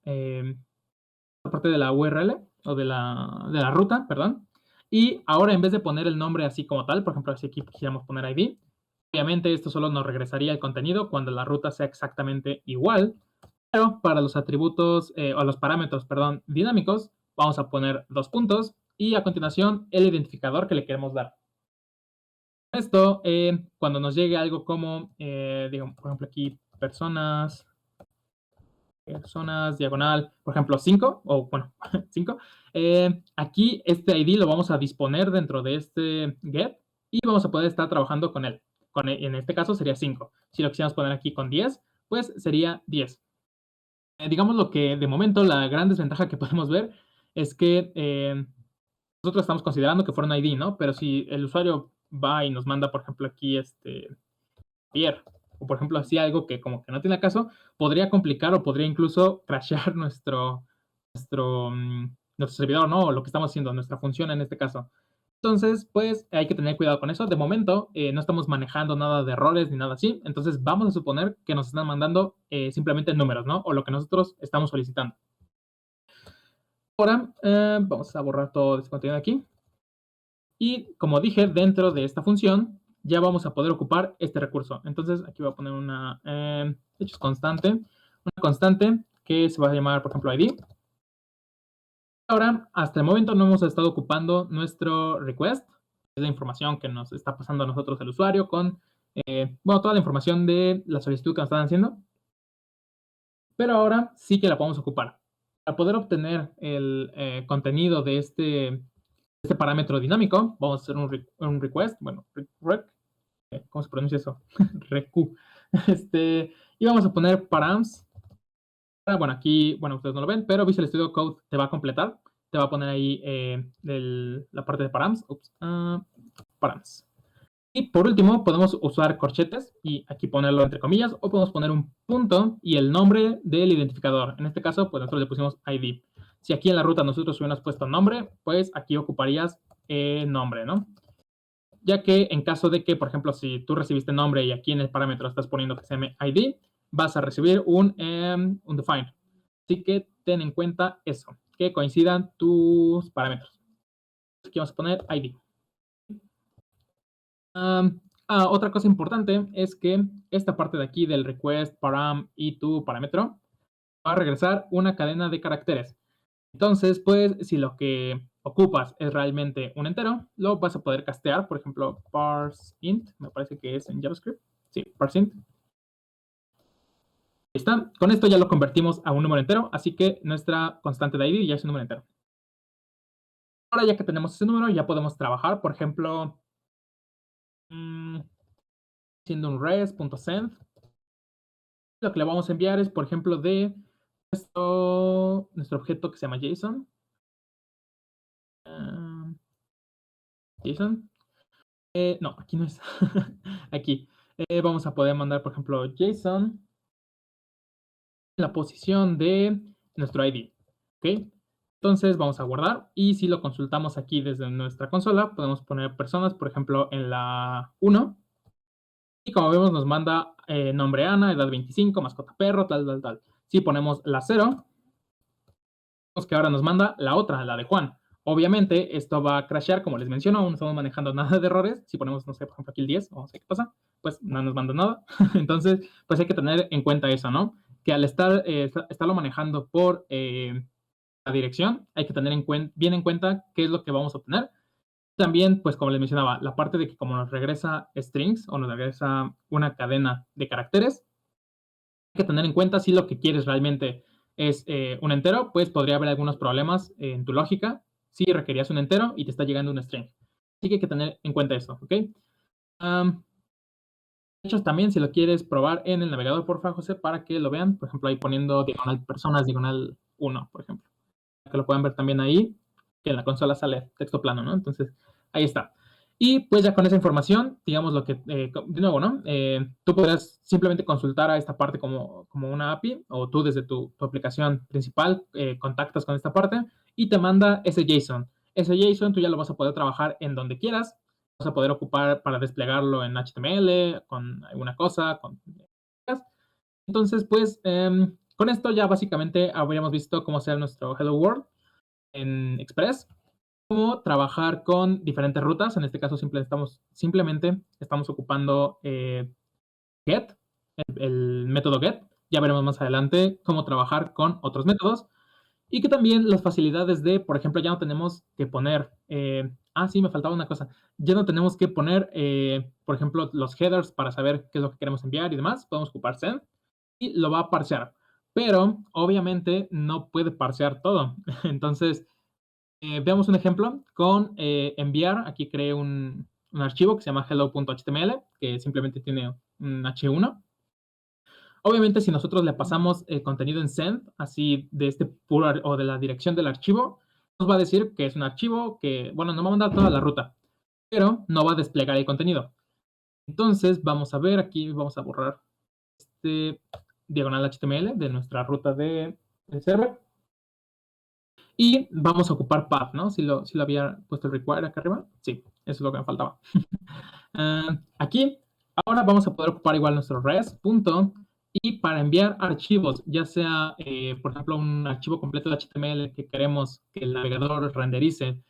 parte de la URL, o de la ruta, perdón. Y ahora, en vez de poner el nombre así como tal, por ejemplo, si aquí quisiéramos poner ID, obviamente esto solo nos regresaría el contenido cuando la ruta sea exactamente igual, pero para los atributos, o los parámetros, perdón, dinámicos, vamos a poner dos puntos y a continuación el identificador que le queremos dar. Esto, cuando nos llegue algo como, digamos, por ejemplo, aquí personas, diagonal, por ejemplo, 5, o bueno, 5, aquí este ID lo vamos a disponer dentro de este get y vamos a poder estar trabajando con él. En este caso sería 5. Si lo quisiéramos poner aquí con 10, pues sería 10. Digamos lo que de momento la gran desventaja que podemos ver es que nosotros estamos considerando que fuera un ID, ¿no? Pero si el usuario va y nos manda, por ejemplo, aquí Pierre, o por ejemplo, así algo que como que no tiene caso, podría complicar o podría incluso crashear nuestro servidor, ¿no? O lo que estamos haciendo, nuestra función en este caso. Entonces, pues hay que tener cuidado con eso. De momento, no estamos manejando nada de errores ni nada así. Entonces, vamos a suponer que nos están mandando simplemente números, ¿no? O lo que nosotros estamos solicitando. Ahora, vamos a borrar todo este contenido aquí. Y como dije, dentro de esta función, ya vamos a poder ocupar este recurso. Entonces, aquí voy a poner una, de hecho es constante, una constante que se va a llamar, por ejemplo, ID. Ahora, hasta el momento no hemos estado ocupando nuestro request, es la información que nos está pasando a nosotros el usuario con, bueno, toda la información de la solicitud que nos están haciendo. Pero ahora sí que la podemos ocupar. Para poder obtener el contenido de este parámetro dinámico, vamos a hacer un request, bueno, ¿cómo se pronuncia eso? Req. Y vamos a poner params. Bueno, aquí, bueno, ustedes no lo ven, pero Visual Studio Code te va a completar, te te va a poner ahí la parte de params. Params. Y por último, podemos usar corchetes y aquí ponerlo entre comillas, o podemos poner un punto y el nombre del identificador. En este caso, pues nosotros le pusimos ID. Si aquí en la ruta nosotros hubiéramos puesto nombre, pues aquí ocuparías nombre, ¿no? Ya que en caso de que, por ejemplo, si tú recibiste nombre y aquí en el parámetro estás poniendo que se llame ID, vas a recibir un define. Así que ten en cuenta eso, que coincidan tus parámetros. Aquí vamos a poner ID. Otra cosa importante es que esta parte de aquí del request, param y tu parámetro va a regresar una cadena de caracteres. Entonces, pues, si lo que ocupas es realmente un entero, lo vas a poder castear, por ejemplo, parseInt, me parece que es en JavaScript. Sí, parseInt. Ahí está. Con esto ya lo convertimos a un número entero, así que nuestra constante de ID ya es un número entero. Ahora ya que tenemos ese número, ya podemos trabajar, por ejemplo, siendo un res.send. Lo que le vamos a enviar es, por ejemplo, de nuestro objeto que se llama JSON. JSON. No, aquí no es. Aquí. Vamos a poder mandar, por ejemplo, JSON en la posición de nuestro ID. ¿Ok? Entonces vamos a guardar y si lo consultamos aquí desde nuestra consola, podemos poner personas, por ejemplo, en la 1. Y como vemos nos manda nombre Ana, edad 25, mascota perro, tal. Si ponemos la 0, vemos que ahora nos manda la otra, la de Juan. Obviamente esto va a crashear, como les menciono, aún no estamos manejando nada de errores. Si ponemos, no sé, por ejemplo aquí el 10, vamos a ver qué pasa, pues no nos manda nada. Entonces, pues hay que tener en cuenta eso, ¿no? Que al estarlo manejando por la dirección, hay que tener bien en cuenta qué es lo que vamos a obtener. También, pues como les mencionaba, la parte de que como nos regresa strings o nos regresa una cadena de caracteres, hay que tener en cuenta si lo que quieres realmente es un entero, pues podría haber algunos problemas en tu lógica si requerías un entero y te está llegando un string. Así que hay que tener en cuenta eso, ¿ok? De hecho, también si lo quieres probar en el navegador, por favor, José, para que lo vean, por ejemplo, ahí poniendo diagonal personas, diagonal 1, por ejemplo. Para que lo puedan ver también ahí, que en la consola sale texto plano, ¿no? Entonces, ahí está. Y pues ya con esa información, digamos lo que, de nuevo, ¿no? Tú podrás simplemente consultar a esta parte como una API, o tú desde tu aplicación principal contactas con esta parte y te manda ese JSON. Ese JSON tú ya lo vas a poder trabajar en donde quieras, vas a poder ocupar para desplegarlo en HTML, con alguna cosa, entonces, pues, con esto ya básicamente habríamos visto cómo hacer nuestro Hello World en Express, cómo trabajar con diferentes rutas. En este caso simplemente estamos ocupando get, el método get. Ya veremos más adelante cómo trabajar con otros métodos. Y que también las facilidades de, por ejemplo, ya no tenemos que poner, sí, me faltaba una cosa. Ya no tenemos que poner, por ejemplo, los headers para saber qué es lo que queremos enviar y demás. Podemos ocupar send y lo va a parsear. Pero obviamente no puede parsear todo. Entonces, veamos un ejemplo con enviar. Aquí creé un archivo que se llama hello.html, que simplemente tiene un H1. Obviamente, si nosotros le pasamos el contenido en send, así de este puro o de la dirección del archivo, nos va a decir que es un archivo que, bueno, no va a mandar toda la ruta, pero no va a desplegar el contenido. Entonces, vamos a ver aquí, vamos a borrar este diagonal HTML de nuestra ruta del server. Y vamos a ocupar path, ¿no? Si lo había puesto el require acá arriba. Sí, eso es lo que me faltaba. Aquí, ahora vamos a poder ocupar igual nuestro res. Y para enviar archivos, ya sea, por ejemplo, un archivo completo de HTML que queremos que el navegador renderice,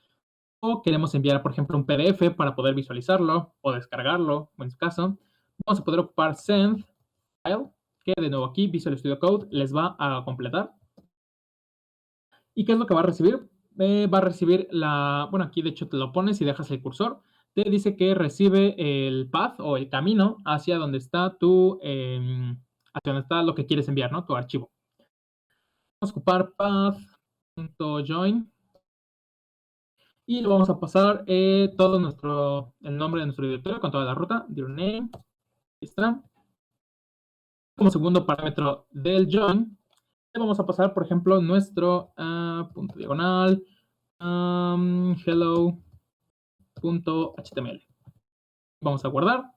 o queremos enviar, por ejemplo, un PDF para poder visualizarlo o descargarlo, o en su caso, vamos a poder ocupar send file, que de nuevo aquí Visual Studio Code les va a completar. ¿Y qué es lo que va a recibir? Va a recibir bueno, aquí de hecho te lo pones y dejas el cursor. Te dice que recibe el path o el camino hacia donde está hacia donde está lo que quieres enviar, ¿no? Tu archivo. Vamos a ocupar path.join y le vamos a pasar todo el nombre de nuestro directorio con toda la ruta, your name, ahí está. Como segundo parámetro del join, le vamos a pasar, por ejemplo, nuestro punto diagonal, hello.html. Vamos a guardar.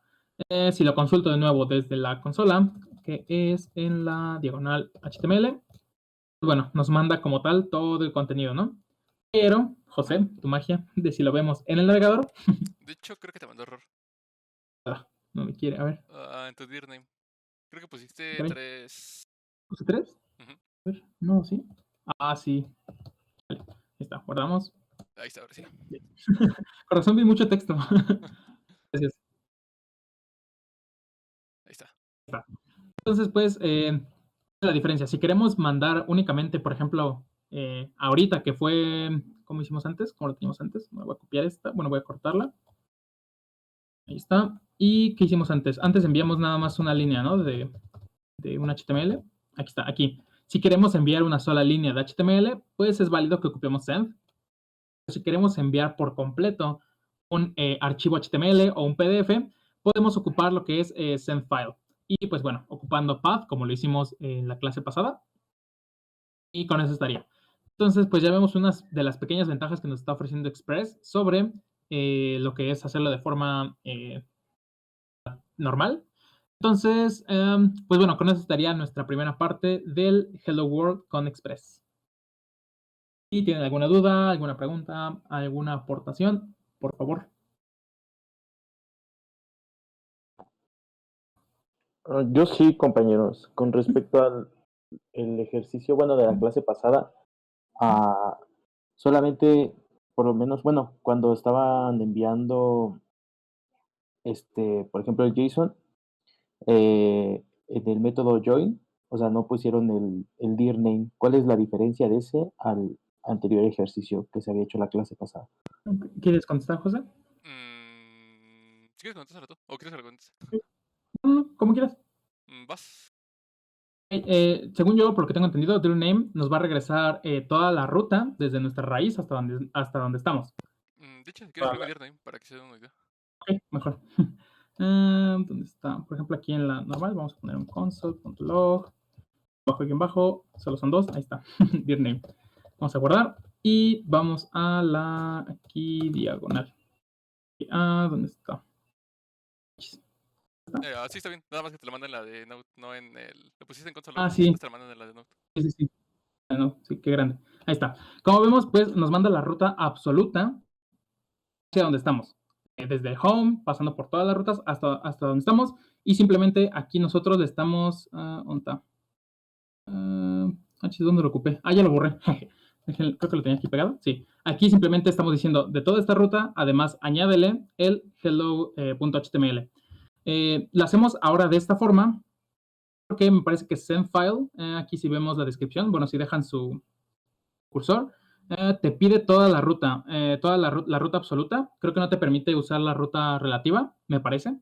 Si lo consulto de nuevo desde la consola, que es en la diagonal HTML, bueno, nos manda como tal todo el contenido, ¿no? Pero, José, tu magia de si lo vemos en el navegador, De hecho, creo que te mandó error. no me quiere, a ver, En tu dir name. Creo que pusiste Caray. 3. ¿puse 3? Ujú. A ver, no, sí. Sí. Vale, ahí está, guardamos. Ahí está, ahora sí. Con razón vi mucho texto. Gracias. Ahí está. Entonces, pues, la diferencia. Si queremos mandar únicamente, por ejemplo, ahorita que fue, ¿cómo hicimos antes? ¿Cómo lo teníamos antes? Me voy a copiar esta. Bueno, voy a cortarla. Ahí está. ¿Y qué hicimos antes? Antes enviamos nada más una línea, ¿no? De un HTML. Aquí está, aquí. Si queremos enviar una sola línea de HTML, pues es válido que ocupemos send. Si queremos enviar por completo un archivo HTML o un PDF, podemos ocupar lo que es send file. Y pues bueno, ocupando path, como lo hicimos en la clase pasada. Y con eso estaría. Entonces, pues ya vemos unas de las pequeñas ventajas que nos está ofreciendo Express sobre lo que es hacerlo de forma normal. Entonces, pues bueno, con eso estaría nuestra primera parte del Hello World con Express. Si tienen alguna duda, alguna pregunta, alguna aportación, por favor. Yo sí, compañeros. Con respecto al el ejercicio, bueno, de la clase pasada, solamente, por lo menos, bueno, cuando estaban enviando, por ejemplo, el JSON, del método join, o sea, no pusieron el dir name. ¿Cuál es la diferencia de ese al anterior ejercicio que se había hecho la clase pasada? ¿Quieres contestar, José? ¿Sí quieres contestarlo tú? ¿O quieres que lo conteste? No, como quieras. Vas. Según yo, por lo que tengo entendido, dir name nos va a regresar toda la ruta desde nuestra raíz hasta donde estamos. De hecho, si quieres, escribir dir name para que se den una idea. Ok, mejor. ¿Dónde está? Por ejemplo, aquí en la normal vamos a poner un console.log, bajo y en bajo, solo son dos, ahí está, dir name. Vamos a guardar y vamos a la aquí diagonal. ¿Dónde está? Sí, está bien. Nada más que te lo manden en la de Note, no en el. Lo pusiste en console. Sí. Te lo mandan en la de Note. Sí. No, sí, qué grande. Ahí está. Como vemos, pues nos manda la ruta absoluta hacia donde estamos. Desde home, pasando por todas las rutas hasta donde estamos. Y simplemente aquí nosotros le estamos. ¿Dónde está? ¿Dónde lo ocupé? Ya lo borré. Creo que lo tenía aquí pegado. Sí. Aquí simplemente estamos diciendo de toda esta ruta, además añádele el hello.html. Lo hacemos ahora de esta forma, porque me parece que send file, aquí si vemos la descripción, bueno, si dejan su cursor, te pide toda la ruta, la ruta absoluta. Creo que no te permite usar la ruta relativa, me parece,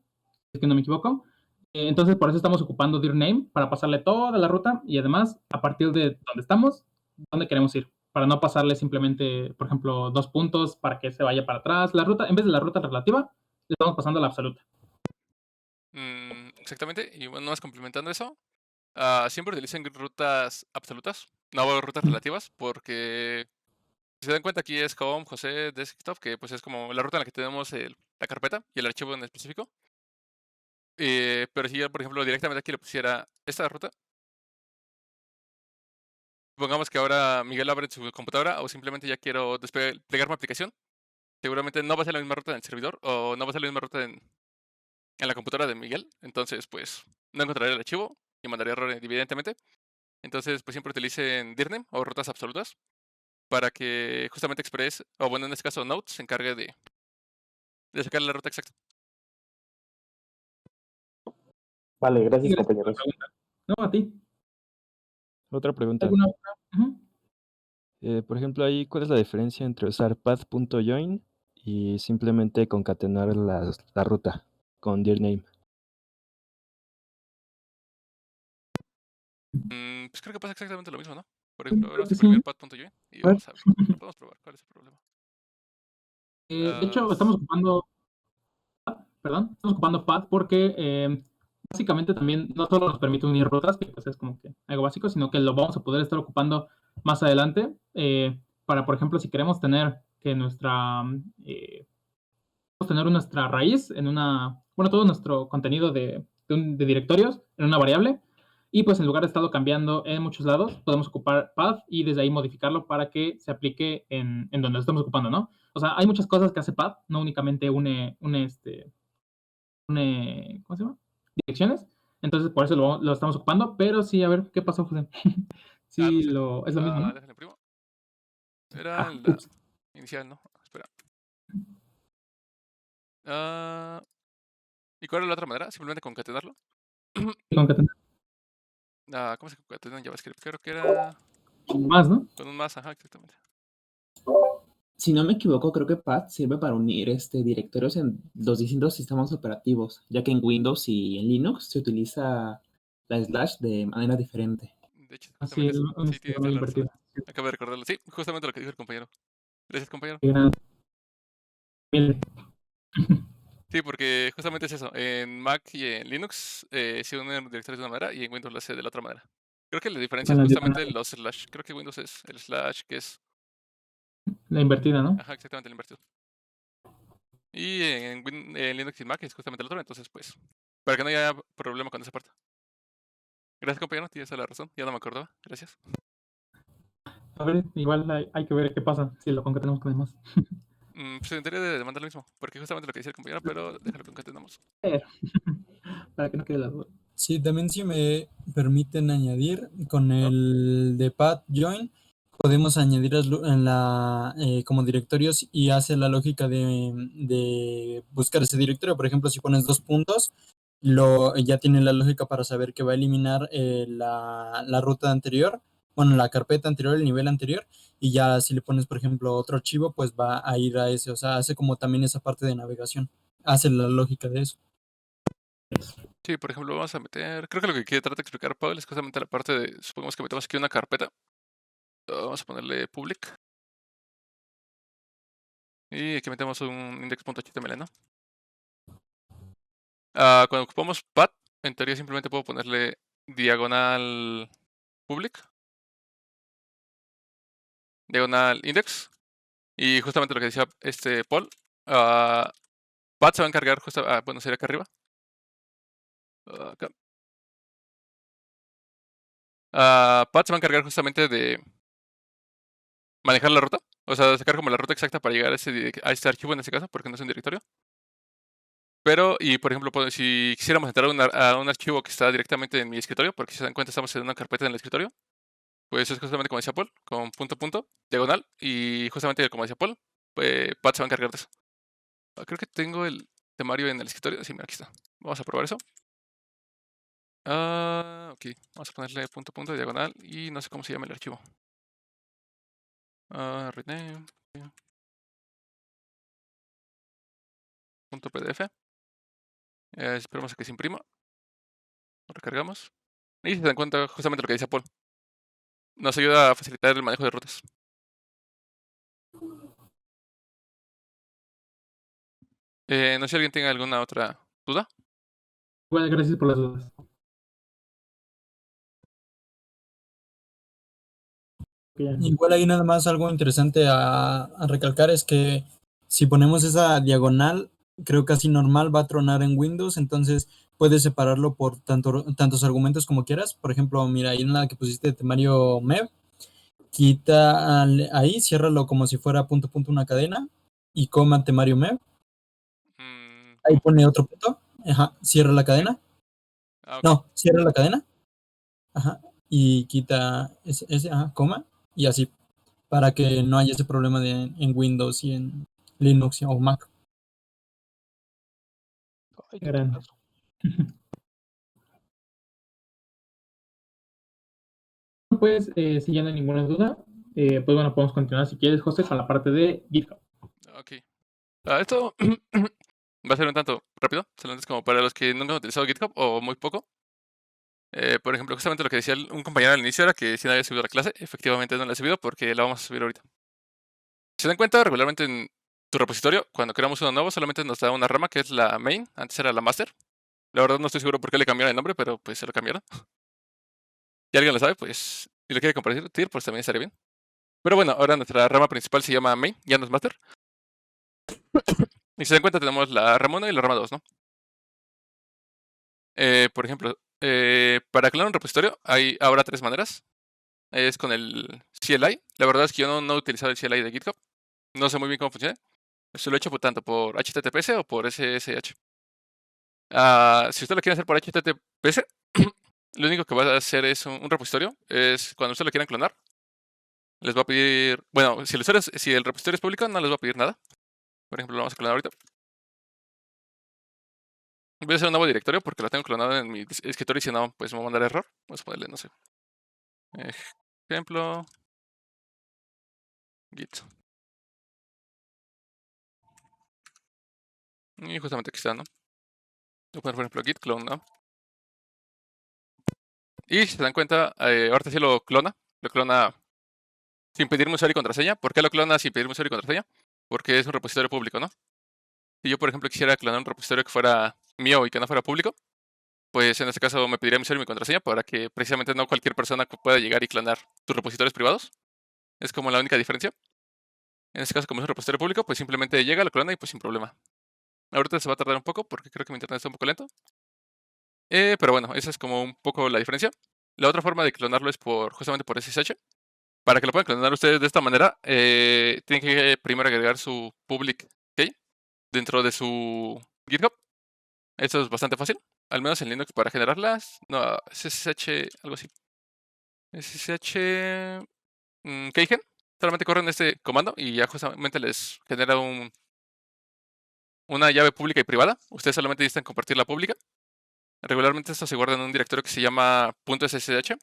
es que no me equivoco. Entonces, por eso estamos ocupando dir name, para pasarle toda la ruta y además, a partir de donde estamos, dónde queremos ir, para no pasarle simplemente, por ejemplo, 2 puntos para que se vaya para atrás. La ruta, en vez de la ruta relativa, le estamos pasando la absoluta. Exactamente. Y bueno, más complementando eso, siempre utilicen rutas absolutas, no rutas relativas, porque si se dan cuenta aquí es home, José, desktop, que pues es como la ruta en la que tenemos la carpeta y el archivo en específico. Pero si yo, por ejemplo, directamente aquí le pusiera esta ruta, supongamos que ahora Miguel abre su computadora o simplemente ya quiero desplegar mi aplicación, seguramente no va a ser la misma ruta en el servidor o no va a ser la misma ruta en la computadora de Miguel. Entonces, pues no encontraría el archivo y mandaría error evidentemente. Entonces, pues siempre utilicen dirname o rutas absolutas para que justamente Express, o bueno, en este caso Node, se encargue de sacar la ruta exacta. Vale, gracias, Gracias por la compañeros. pregunta. No, a ti. Otra pregunta. ¿Alguna otra? Por ejemplo, ahí, ¿cuál es la diferencia entre usar path.join y simplemente concatenar la ruta con dir name? Pues creo que pasa exactamente lo mismo, ¿no? Por ejemplo, ahora Creo vamos que a sí. escribir path.join y A ver. vamos a ver. Podemos probar cuál es el problema. De hecho, estamos ocupando path porque básicamente también no solo nos permite unir rutas, que pues es como que algo básico, sino que lo vamos a poder estar ocupando más adelante para, por ejemplo, si queremos tener que nuestra raíz en todo nuestro contenido de directorios en una variable, y pues en lugar de estarlo cambiando en muchos lados, podemos ocupar path y desde ahí modificarlo para que se aplique en donde lo estamos ocupando, ¿no? O sea, hay muchas cosas que hace path, no únicamente ¿cómo se llama? Direcciones. Entonces, por eso lo estamos ocupando, pero sí, a ver, ¿qué pasó, José? Sí, no sé. es lo mismo, ¿no? Déjale imprimo. Era la Ups. inicial, ¿no? Espera. ¿Y cuál era la otra manera? Simplemente concatenarlo. Concatenar ¿Cómo se concatena en JavaScript? Creo que era más, ¿no? con un más, ajá, exactamente. Si no me equivoco, creo que path sirve para unir directorios en los distintos sistemas operativos, ya que en Windows y en Linux se utiliza la slash de manera diferente. De hecho, Así justamente es, un sí, tiene sistema toda la razón. invertido. Acabo de recordarlo. Sí, justamente lo que dijo el compañero. Gracias, compañero. Gran- Humilde. Sí, porque justamente es eso. En Mac y en Linux se unen directorios de una manera y en Windows lo hace de la otra manera. Creo que la diferencia es Con la justamente los slash. Creo que Windows es el slash que es, La invertida, ¿no? ajá, exactamente el invertido. Y en Linux y Mac es justamente el otro, entonces pues, para que no haya problema con esa parte. Gracias, compañero, tienes toda la razón. Ya no me acordaba. Gracias. A ver, igual hay que ver qué pasa si lo concatenamos con demás. Pues intentaría de demandar lo mismo, porque justamente lo que decía el compañero, pero déjalo que concatenamos. Para que no quede la duda. Sí, también si me permiten añadir, con el de path join, podemos añadir como directorios y hace la lógica de buscar ese directorio. Por ejemplo, si pones 2 puntos, ya tiene la lógica para saber que va a eliminar la ruta anterior, bueno, la carpeta anterior, el nivel anterior, y ya si le pones, por ejemplo, otro archivo, pues va a ir a ese. O sea, hace como también esa parte de navegación. Hace la lógica de eso. Sí, por ejemplo, vamos a meter. Creo que lo que quiere tratar de explicar Paul es justamente la parte de. Supongamos que metemos aquí una carpeta. Vamos a ponerle public. Y aquí metemos un index.html, ¿no? Cuando ocupamos path, en teoría simplemente puedo ponerle diagonal public, diagonal index. Y justamente lo que decía Paul, path se va a encargar bueno, sería acá arriba. Acá. Path se va a encargar justamente de manejar la ruta. O sea, sacar como la ruta exacta para llegar a este archivo en este caso, porque no es un directorio. Pero, y por ejemplo, si quisiéramos entrar a un archivo que está directamente en mi escritorio, porque si se dan cuenta estamos en una carpeta en el escritorio, pues es justamente como decía Paul, con punto, diagonal, y justamente como decía Paul, Pat se va a encargar de eso. Creo que tengo el temario en el escritorio. Sí, mira, aquí está. Vamos a probar eso. Ok, vamos a ponerle punto, diagonal, y no sé cómo se llama el archivo. Rename. .pdf. Esperamos a que se imprima. Lo recargamos. Y se dan cuenta justamente lo que dice Paul. Nos ayuda a facilitar el manejo de rutas. No sé si alguien tenga alguna otra duda. Igual, gracias por las dudas. Igual ahí nada más algo interesante a recalcar es que si ponemos esa diagonal, creo casi normal va a tronar en Windows, entonces puedes separarlo por tantos argumentos como quieras. Por ejemplo, mira, ahí en la que pusiste temario mev, quita ahí, ciérralo como si fuera punto una cadena y coma temario mev. Ahí pone otro punto, ajá, cierra la cadena. Okay. No, cierra la cadena. Ajá, y quita ese coma y así, para que no haya ese problema en Windows y en Linux o Mac. Ay, Gran. Pues, si ya no hay ninguna duda, pues bueno, podemos continuar si quieres, José, con la parte de GitHub. Ok. Esto va a ser un tanto rápido, solamente es como para los que nunca han utilizado GitHub o muy poco. Por ejemplo, justamente lo que decía un compañero al inicio era que si no había subido la clase, efectivamente no la he subido porque la vamos a subir ahorita. Si se dan cuenta, regularmente en tu repositorio, cuando creamos uno nuevo, solamente nos da una rama que es la main, antes era la master. La verdad no estoy seguro por qué le cambiaron el nombre, pero pues se lo cambiaron. Si alguien lo sabe, pues si lo quiere compartir, pues también estaría bien. Pero bueno, ahora nuestra rama principal se llama main, ya no es master. Y si se dan cuenta tenemos la rama 1 y la rama 2, ¿no? Por ejemplo, para clonar un repositorio hay ahora 3 maneras. Es con el CLI. La verdad es que yo no he utilizado el CLI de GitHub. No sé muy bien cómo funciona. Se lo he hecho tanto por HTTPS o por SSH. Si usted lo quiere hacer por HTTPS, lo único que va a hacer es un repositorio. Es cuando ustedes lo quieran clonar, les va a pedir. Bueno, si el repositorio es público, no les va a pedir nada. Por ejemplo, lo vamos a clonar ahorita. Voy a hacer un nuevo directorio porque lo tengo clonado en mi escritorio y si no, pues me va a mandar error. Vamos a ponerle, no sé. Ejemplo. Git. Y justamente aquí está, ¿no? Voy a poner, por ejemplo, git clone, ¿no? Y si se dan cuenta, ahorita sí lo clona. Lo clona sin pedirme usuario y contraseña. ¿Por qué lo clona sin pedirme usuario y contraseña? Porque es un repositorio público, ¿no? Si yo, por ejemplo, quisiera clonar un repositorio que fuera mío y que no fuera público, pues en este caso me pediría mi usuario y mi contraseña para que precisamente no cualquier persona pueda llegar y clonar tus repositorios privados. Es como la única diferencia. En este caso, como es un repositorio público, pues simplemente llega, lo clona y pues sin problema. Ahorita se va a tardar un poco porque creo que mi internet está un poco lento. Pero bueno, esa es como un poco la diferencia. La otra forma de clonarlo es justamente por SSH. Para que lo puedan clonar ustedes de esta manera, tienen que primero agregar su public key dentro de su GitHub. Eso es bastante fácil. Al menos en Linux para generarlas. No, SSH, algo así. SSH keygen. Solamente corren este comando y ya justamente les genera una llave pública y privada. Ustedes solamente necesitan compartir la pública. Regularmente esto se guarda en un directorio que se llama .ssh.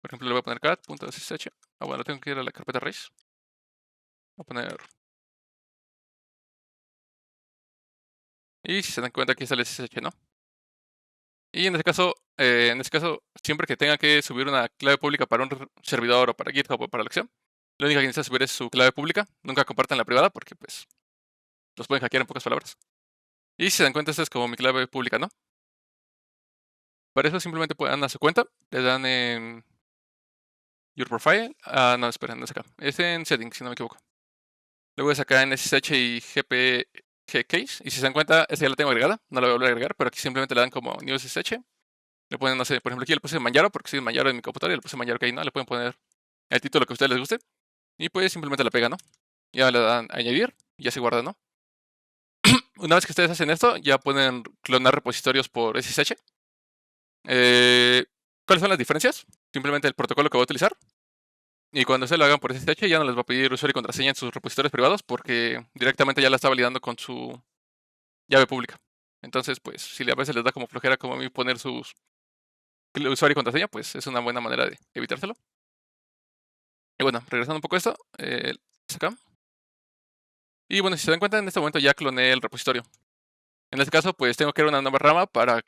Por ejemplo, le voy a poner cat.ssh. Bueno, tengo que ir a la carpeta raíz. Voy a poner. Y si se dan cuenta, aquí está el SSH, ¿no? Y en este caso, siempre que tengan que subir una clave pública para un servidor o para GitHub o para la acción, lo único que necesitan subir es su clave pública. Nunca compartan la privada porque, pues, los pueden hackear en pocas palabras. Y si se dan cuenta, esta es como mi clave pública, ¿no? Para eso simplemente pueden a su cuenta, le dan en Your Profile. No, esperen, no es acá. Es en Settings, si no me equivoco. Luego es acá en SSH y GPG Case. Y si se dan cuenta, esta ya la tengo agregada. No la voy a volver a agregar, pero aquí simplemente le dan como New SSH. Le ponen, no sé, por ejemplo, aquí le puse Manjaro, porque soy Manjaro en mi computadora y le puse Manjaro que ahí, ¿no? Le pueden poner el título que a ustedes les guste. Y pues simplemente la pegan, ¿no? Ya le dan añadir y ya se guarda, ¿no? Una vez que ustedes hacen esto, ya pueden clonar repositorios por SSH. ¿Cuáles son las diferencias? Simplemente el protocolo que voy a utilizar. Y cuando se lo hagan por SSH ya no les va a pedir usuario y contraseña en sus repositorios privados porque directamente ya la está validando con su llave pública. Entonces, pues, si a veces les da como flojera como a mí poner sus usuario y contraseña, pues es una buena manera de evitárselo. Y bueno, regresando un poco a esto, es acá. Y bueno, si se dan cuenta, en este momento ya cloné el repositorio. En este caso, pues tengo que crear una nueva rama para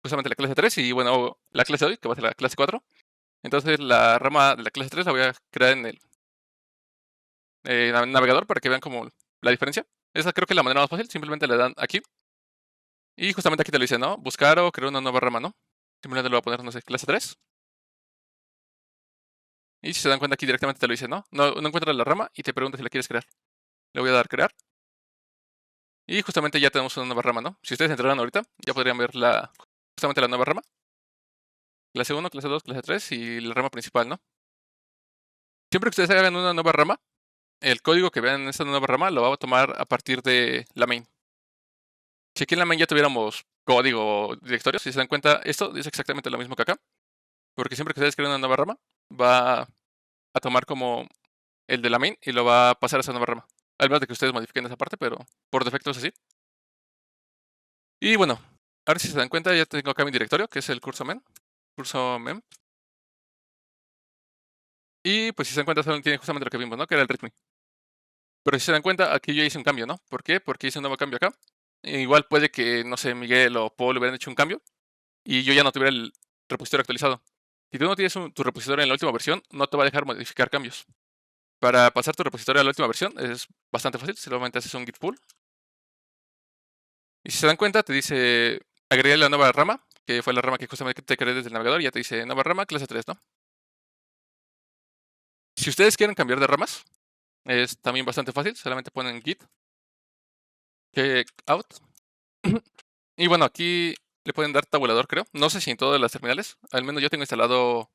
justamente la clase 3 y bueno, la clase de hoy, que va a ser la clase 4. Entonces la rama de la clase 3 la voy a crear en el navegador para que vean como la diferencia. Esa creo que es la manera más fácil, simplemente le dan aquí. Y justamente aquí te lo dice, ¿no? Buscar o crear una nueva rama, ¿no? Simplemente le voy a poner, no sé, clase 3. Y si se dan cuenta aquí directamente te lo dice, ¿no? No encuentras la rama y te pregunta si la quieres crear. Le voy a dar crear. Y justamente ya tenemos una nueva rama, ¿no? Si ustedes entraran ahorita, ya podrían ver justamente la nueva rama. Clase 1, clase 2, clase 3 y la rama principal, ¿no? Siempre que ustedes hagan una nueva rama, el código que vean en esta nueva rama lo va a tomar a partir de la main. Si aquí en la main ya tuviéramos código o directorio, si se dan cuenta, esto es exactamente lo mismo que acá. Porque siempre que ustedes creen una nueva rama, va a tomar como el de la main y lo va a pasar a esa nueva rama. Al menos de que ustedes modifiquen esa parte, pero por defecto es así. Y bueno, ahora si se dan cuenta, ya tengo acá mi directorio, que es el curso mem. Y pues si se dan cuenta, solo tiene justamente lo que vimos, ¿no? Que era el readme. Pero si se dan cuenta, aquí yo hice un cambio, ¿no? ¿Por qué? Porque hice un nuevo cambio acá. Igual puede que, no sé, Miguel o Paul hubieran hecho un cambio y yo ya no tuviera el repositorio actualizado. Si tú no tienes tu repositorio en la última versión, no te va a dejar modificar cambios. Para pasar tu repositorio a la última versión es bastante fácil, solamente haces un git pull. Y si se dan cuenta, te dice agregar la nueva rama, que fue la rama que justamente te creé desde el navegador, y ya te dice nueva rama, clase 3, ¿no? si ustedes quieren cambiar de ramas, es también bastante fácil. Solamente ponen git out. Y bueno, aquí le pueden dar tabulador, creo. No sé si en todas las terminales. Al menos yo tengo instalado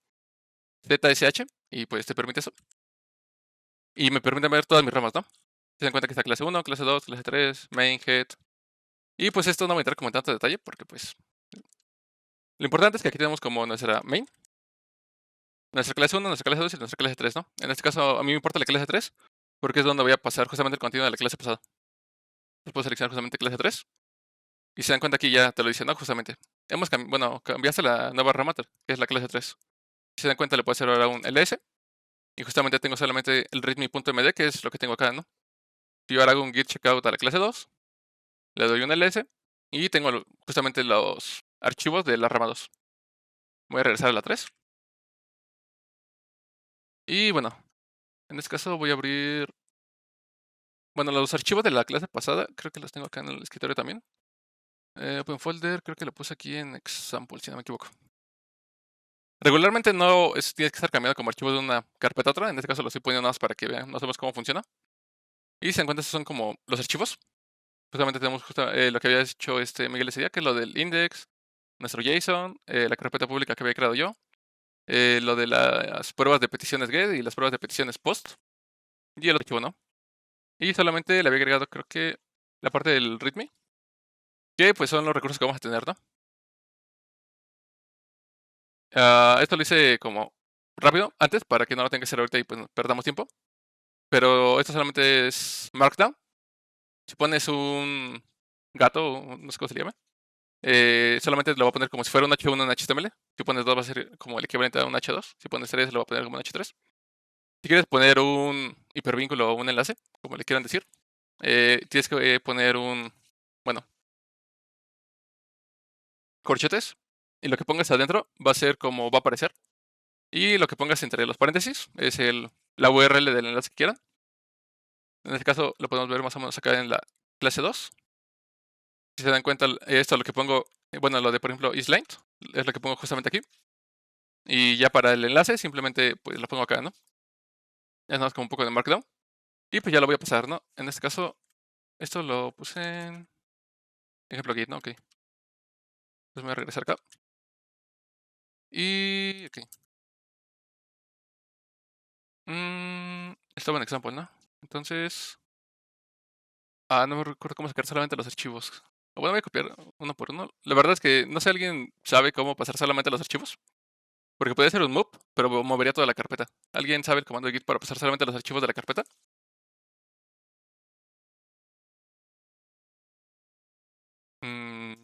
ZSH y pues te permite eso. Y me permite ver todas mis ramas, ¿no? Se dan cuenta que está clase 1, clase 2, clase 3, main, head. Y pues esto no voy a entrar como en tanto detalle porque pues lo importante es que aquí tenemos como nuestra main, nuestra clase 1, nuestra clase 2 y nuestra clase 3, ¿no? En este caso a mí me importa la clase 3 porque es donde voy a pasar justamente el contenido de la clase pasada. Entonces puedo seleccionar justamente clase 3 y se dan cuenta aquí ya te lo dice, ¿no? Justamente. Cambiaste la nueva rama que es la clase 3. Si se dan cuenta le puedo hacer ahora un ls y justamente tengo solamente el readme.md que es lo que tengo acá, ¿no? Si yo ahora hago un git checkout a la clase 2, le doy un ls y tengo justamente los archivos de la rama 2. Voy a regresar a la 3. Y bueno, en este caso voy a abrir... Bueno, los archivos de la clase pasada, creo que los tengo acá en el escritorio también. Open folder, creo que lo puse aquí en example, si no me equivoco. Regularmente no tiene que estar cambiado como archivo de una carpeta a otra. En este caso lo estoy poniendo nada más para que vean, no sabemos cómo funciona. Y se dan cuenta, estos son como los archivos. Justamente tenemos lo que había hecho Miguel ese día, que es lo del index, nuestro JSON, la carpeta pública que había creado yo, lo de las pruebas de peticiones get y las pruebas de peticiones post, y el archivo no. Y solamente le había agregado, creo que, la parte del readme, que pues son los recursos que vamos a tener, ¿no? Esto lo hice como rápido antes para que no lo tenga que hacer ahorita y pues perdamos tiempo. Pero esto solamente es Markdown. Si pones un gato, no sé cómo se llama, solamente lo voy a poner como si fuera un H1 en HTML. Si pones 2 va a ser como el equivalente a un H2. Si pones 3 lo va a poner como un H3. Si quieres poner un hipervínculo o un enlace, como le quieran decir, tienes que poner corchetes. Y lo que pongas adentro va a ser como va a aparecer. Y lo que pongas entre los paréntesis es la URL del enlace que quieran. En este caso lo podemos ver más o menos acá en la clase 2. Si se dan cuenta, esto es lo que pongo, lo de por ejemplo isLint, es lo que pongo justamente aquí. Y ya para el enlace simplemente pues lo pongo acá, ¿no? Ya nada más como un poco de Markdown. Y pues ya lo voy a pasar, ¿no? En este caso, esto lo puse en ejemplo git, ¿no? Ok. Entonces voy a regresar acá. Y... ok. Estaba en example, ¿no? Entonces... no me recuerdo cómo sacar solamente los archivos. Bueno, voy a copiar uno por uno. La verdad es que no sé, ¿alguien sabe cómo pasar solamente los archivos? Porque podría ser un move, pero movería toda la carpeta. ¿Alguien sabe el comando de git para pasar solamente los archivos de la carpeta?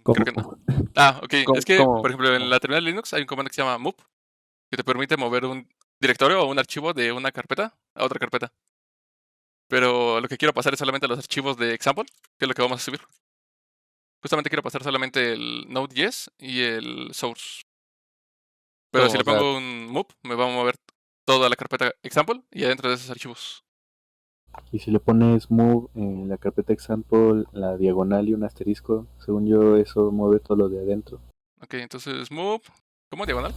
Creo que no. Ok. Es que, por ejemplo, en la terminal de Linux hay un comando que se llama move, que te permite mover un directorio o un archivo de una carpeta a otra carpeta. Pero lo que quiero pasar es solamente los archivos de example, que es lo que vamos a subir. Justamente quiero pasar solamente el Node.js y el source. Pero si le pongo un move, me va a mover toda la carpeta example y adentro de esos archivos. Y si le pones move en la carpeta example, la diagonal y un asterisco, según yo eso mueve todo lo de adentro. Ok, entonces move, ¿cómo diagonal?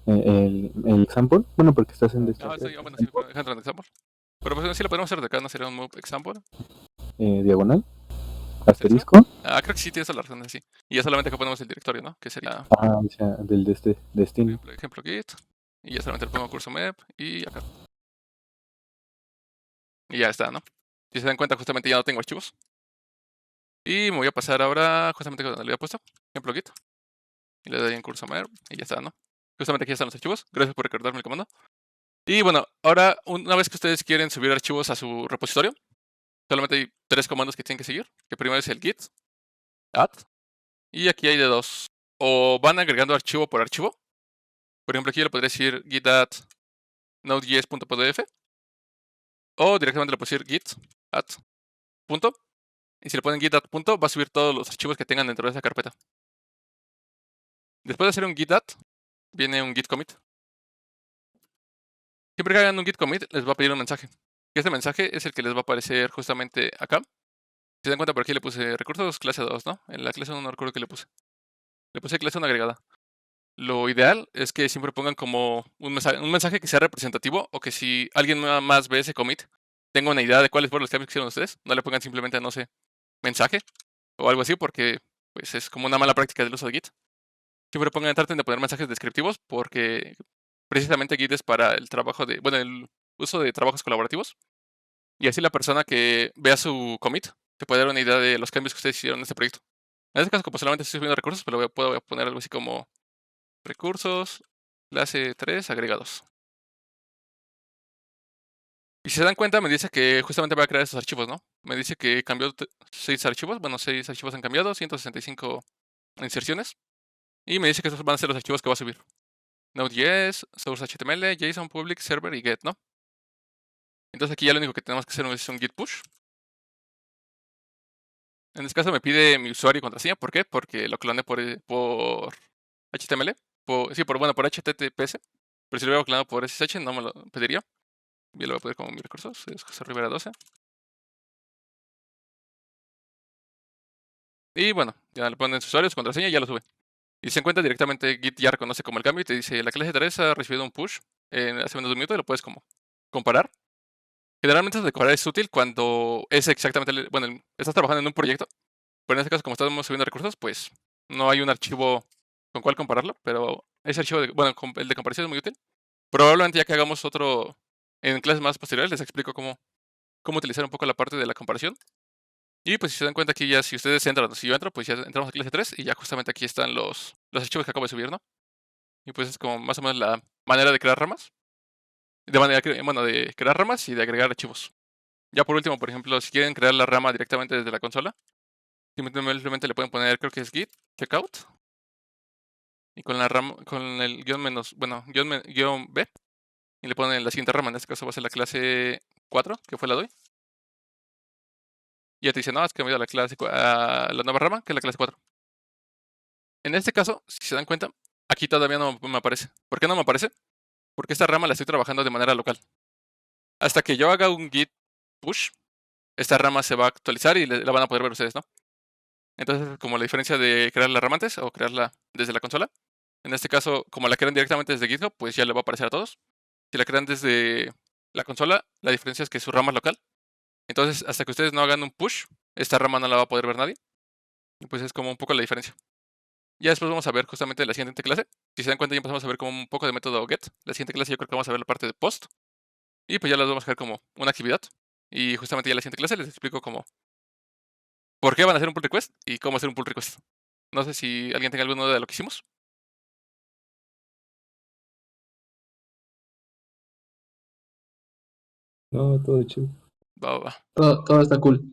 El example, bueno, porque estás en sí, dejando en example. Pero pues sí lo podemos hacer de acá, ¿no? Sería un move example. Diagonal, asterisco. Creo que sí tienes la razón, sí. Y ya solamente acá ponemos el directorio, ¿no? Que sería... o sea, del destino. Ejemplo git. Y ya solamente le pongo curso map y acá. Y ya está, ¿no? Si se dan cuenta, justamente ya no tengo archivos. Y me voy a pasar ahora justamente donde le había puesto. Ejemplo git. Y le doy en curso map y ya está, ¿no? Justamente aquí están los archivos. Gracias por recordarme el comando. Y bueno, ahora una vez que ustedes quieren subir archivos a su repositorio, solamente hay 3 comandos que tienen que seguir. Que primero es el git, add. Y aquí hay de 2. O van agregando archivo por archivo. Por ejemplo, aquí le podría decir git add node.js.pdf. O directamente le puedo decir git add punto. Y si le ponen git add punto, va a subir todos los archivos que tengan dentro de esa carpeta. Después de hacer un git add, viene un git commit. Siempre que hagan un git commit, les va a pedir un mensaje. Y este mensaje es el que les va a aparecer justamente acá. Si se dan cuenta, por aquí le puse recursos clase 2, ¿no? En la clase 1 no recuerdo qué le puse. Le puse clase 1 agregada. lo ideal es que siempre pongan como un mensaje que sea representativo, o que si alguien nada más ve ese commit, tenga una idea de cuáles fueron los cambios que hicieron ustedes. No le pongan simplemente, no sé, mensaje o algo así, porque pues es como una mala práctica del uso de Git. Siempre traten de poner mensajes descriptivos, porque precisamente Git es para el trabajo el uso de trabajos colaborativos. Y así la persona que vea su commit se puede dar una idea de los cambios que ustedes hicieron en este proyecto. En este caso, como solamente estoy subiendo recursos, pero voy a poner algo así como recursos, clase 3, agregados. Y si se dan cuenta, me dice que justamente va a crear estos archivos, ¿no? Me dice que cambió 6 archivos. Bueno, 6 archivos han cambiado, 165 inserciones. Y me dice que esos van a ser los archivos que va a subir. Node.js, source HTML, JSON, public, server y get, ¿no? Entonces aquí ya lo único que tenemos que hacer es un git push. En este caso me pide mi usuario y contraseña. ¿Por qué? Porque lo cloné por HTML. Por HTTPS. Pero si lo hubiera clonado por SSH no me lo pediría. Yo lo voy a poner como mis recursos. Es José Rivera 12. Y bueno, ya le ponen su usuario, su contraseña y ya lo sube. Y se encuentra directamente, Git ya reconoce como el cambio y te dice, la clase 3 ha recibido un push hace menos de un minuto y lo puedes como comparar. Generalmente eso de comparar es útil cuando es exactamente, estás trabajando en un proyecto, pero en este caso como estamos subiendo recursos, pues no hay un archivo con cual compararlo, pero ese archivo, el de comparación es muy útil. Probablemente ya que hagamos otro en clases más posteriores, les explico cómo utilizar un poco la parte de la comparación. Y pues si se dan cuenta aquí ya, si ustedes entran, si yo entro, pues ya entramos a clase 3 y ya justamente aquí están los archivos que acabo de subir, ¿no? Y pues es como más o menos la manera de crear ramas. De crear ramas y de agregar archivos. Ya por último, por ejemplo, si quieren crear la rama directamente desde la consola, simplemente le pueden poner, creo que es git checkout. Y con la rama, con el guión B, y le ponen la siguiente rama. En este caso va a ser la clase 4, que fue la doy. Y ya te dice, no, has cambiado la clase a la nueva rama, que es la clase 4. En este caso, si se dan cuenta, aquí todavía no me aparece. ¿Por qué no me aparece? Porque esta rama la estoy trabajando de manera local. Hasta que yo haga un git push, esta rama se va a actualizar y la van a poder ver ustedes, ¿no? Entonces, como la diferencia de crear la rama antes o crearla desde la consola. En este caso, como la crean directamente desde GitHub, pues ya le va a aparecer a todos. Si la crean desde la consola, la diferencia es que su rama es local. Entonces, hasta que ustedes no hagan un push, esta rama no la va a poder ver nadie. Y pues es como un poco la diferencia. Ya después vamos a ver justamente la siguiente clase. Si se dan cuenta, ya empezamos a ver como un poco de método get. La siguiente clase yo creo que vamos a ver la parte de post. Y pues ya las vamos a dejar como una actividad. Y justamente ya en la siguiente clase les explico cómo por qué van a hacer un pull request y cómo hacer un pull request. No sé si alguien tenga alguna duda de lo que hicimos. No, todo chido. Va. Todo está cool.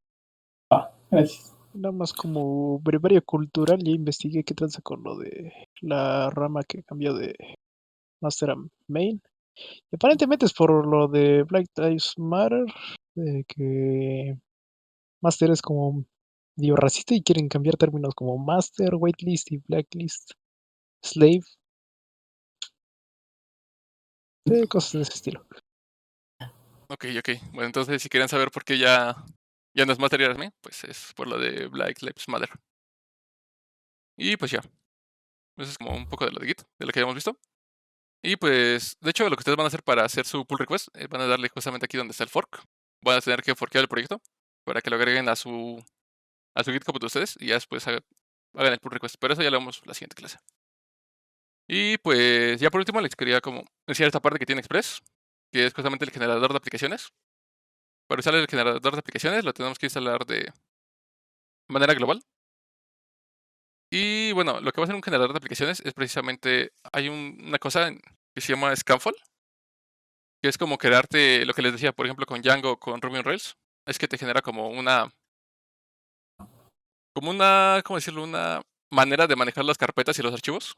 Gracias. Nada más como brevario cultural, ya investigué qué tranza con lo de la rama que cambió de Master a Main. Y aparentemente es por lo de Black Lives Matter, de que Master es como medio racista y quieren cambiar términos como Master, Whitelist y Blacklist, Slave. Cosas de ese estilo. Ok. Bueno, entonces si quieren saber por qué ya no es Master Main, pues es por lo de Black Lives Matter. Y pues ya. Eso es como un poco de lo de Git, de lo que habíamos visto. Y pues, de hecho, lo que ustedes van a hacer para hacer su pull request, van a darle justamente aquí donde está el fork. Van a tener que forkear el proyecto para que lo agreguen a su GitHub de ustedes y ya después hagan el pull request. Pero eso ya lo vemos la siguiente clase. Y pues, ya por último, les quería como enseñar esta parte que tiene Express, que es justamente el generador de aplicaciones. Para usar el generador de aplicaciones lo tenemos que instalar de manera global. Y bueno, lo que va a ser un generador de aplicaciones es precisamente, hay una cosa que se llama Scaffold, que es como crearte lo que les decía, por ejemplo, con Django, con Ruby on Rails, es que te genera como una, ¿cómo decirlo? Una manera de manejar las carpetas y los archivos.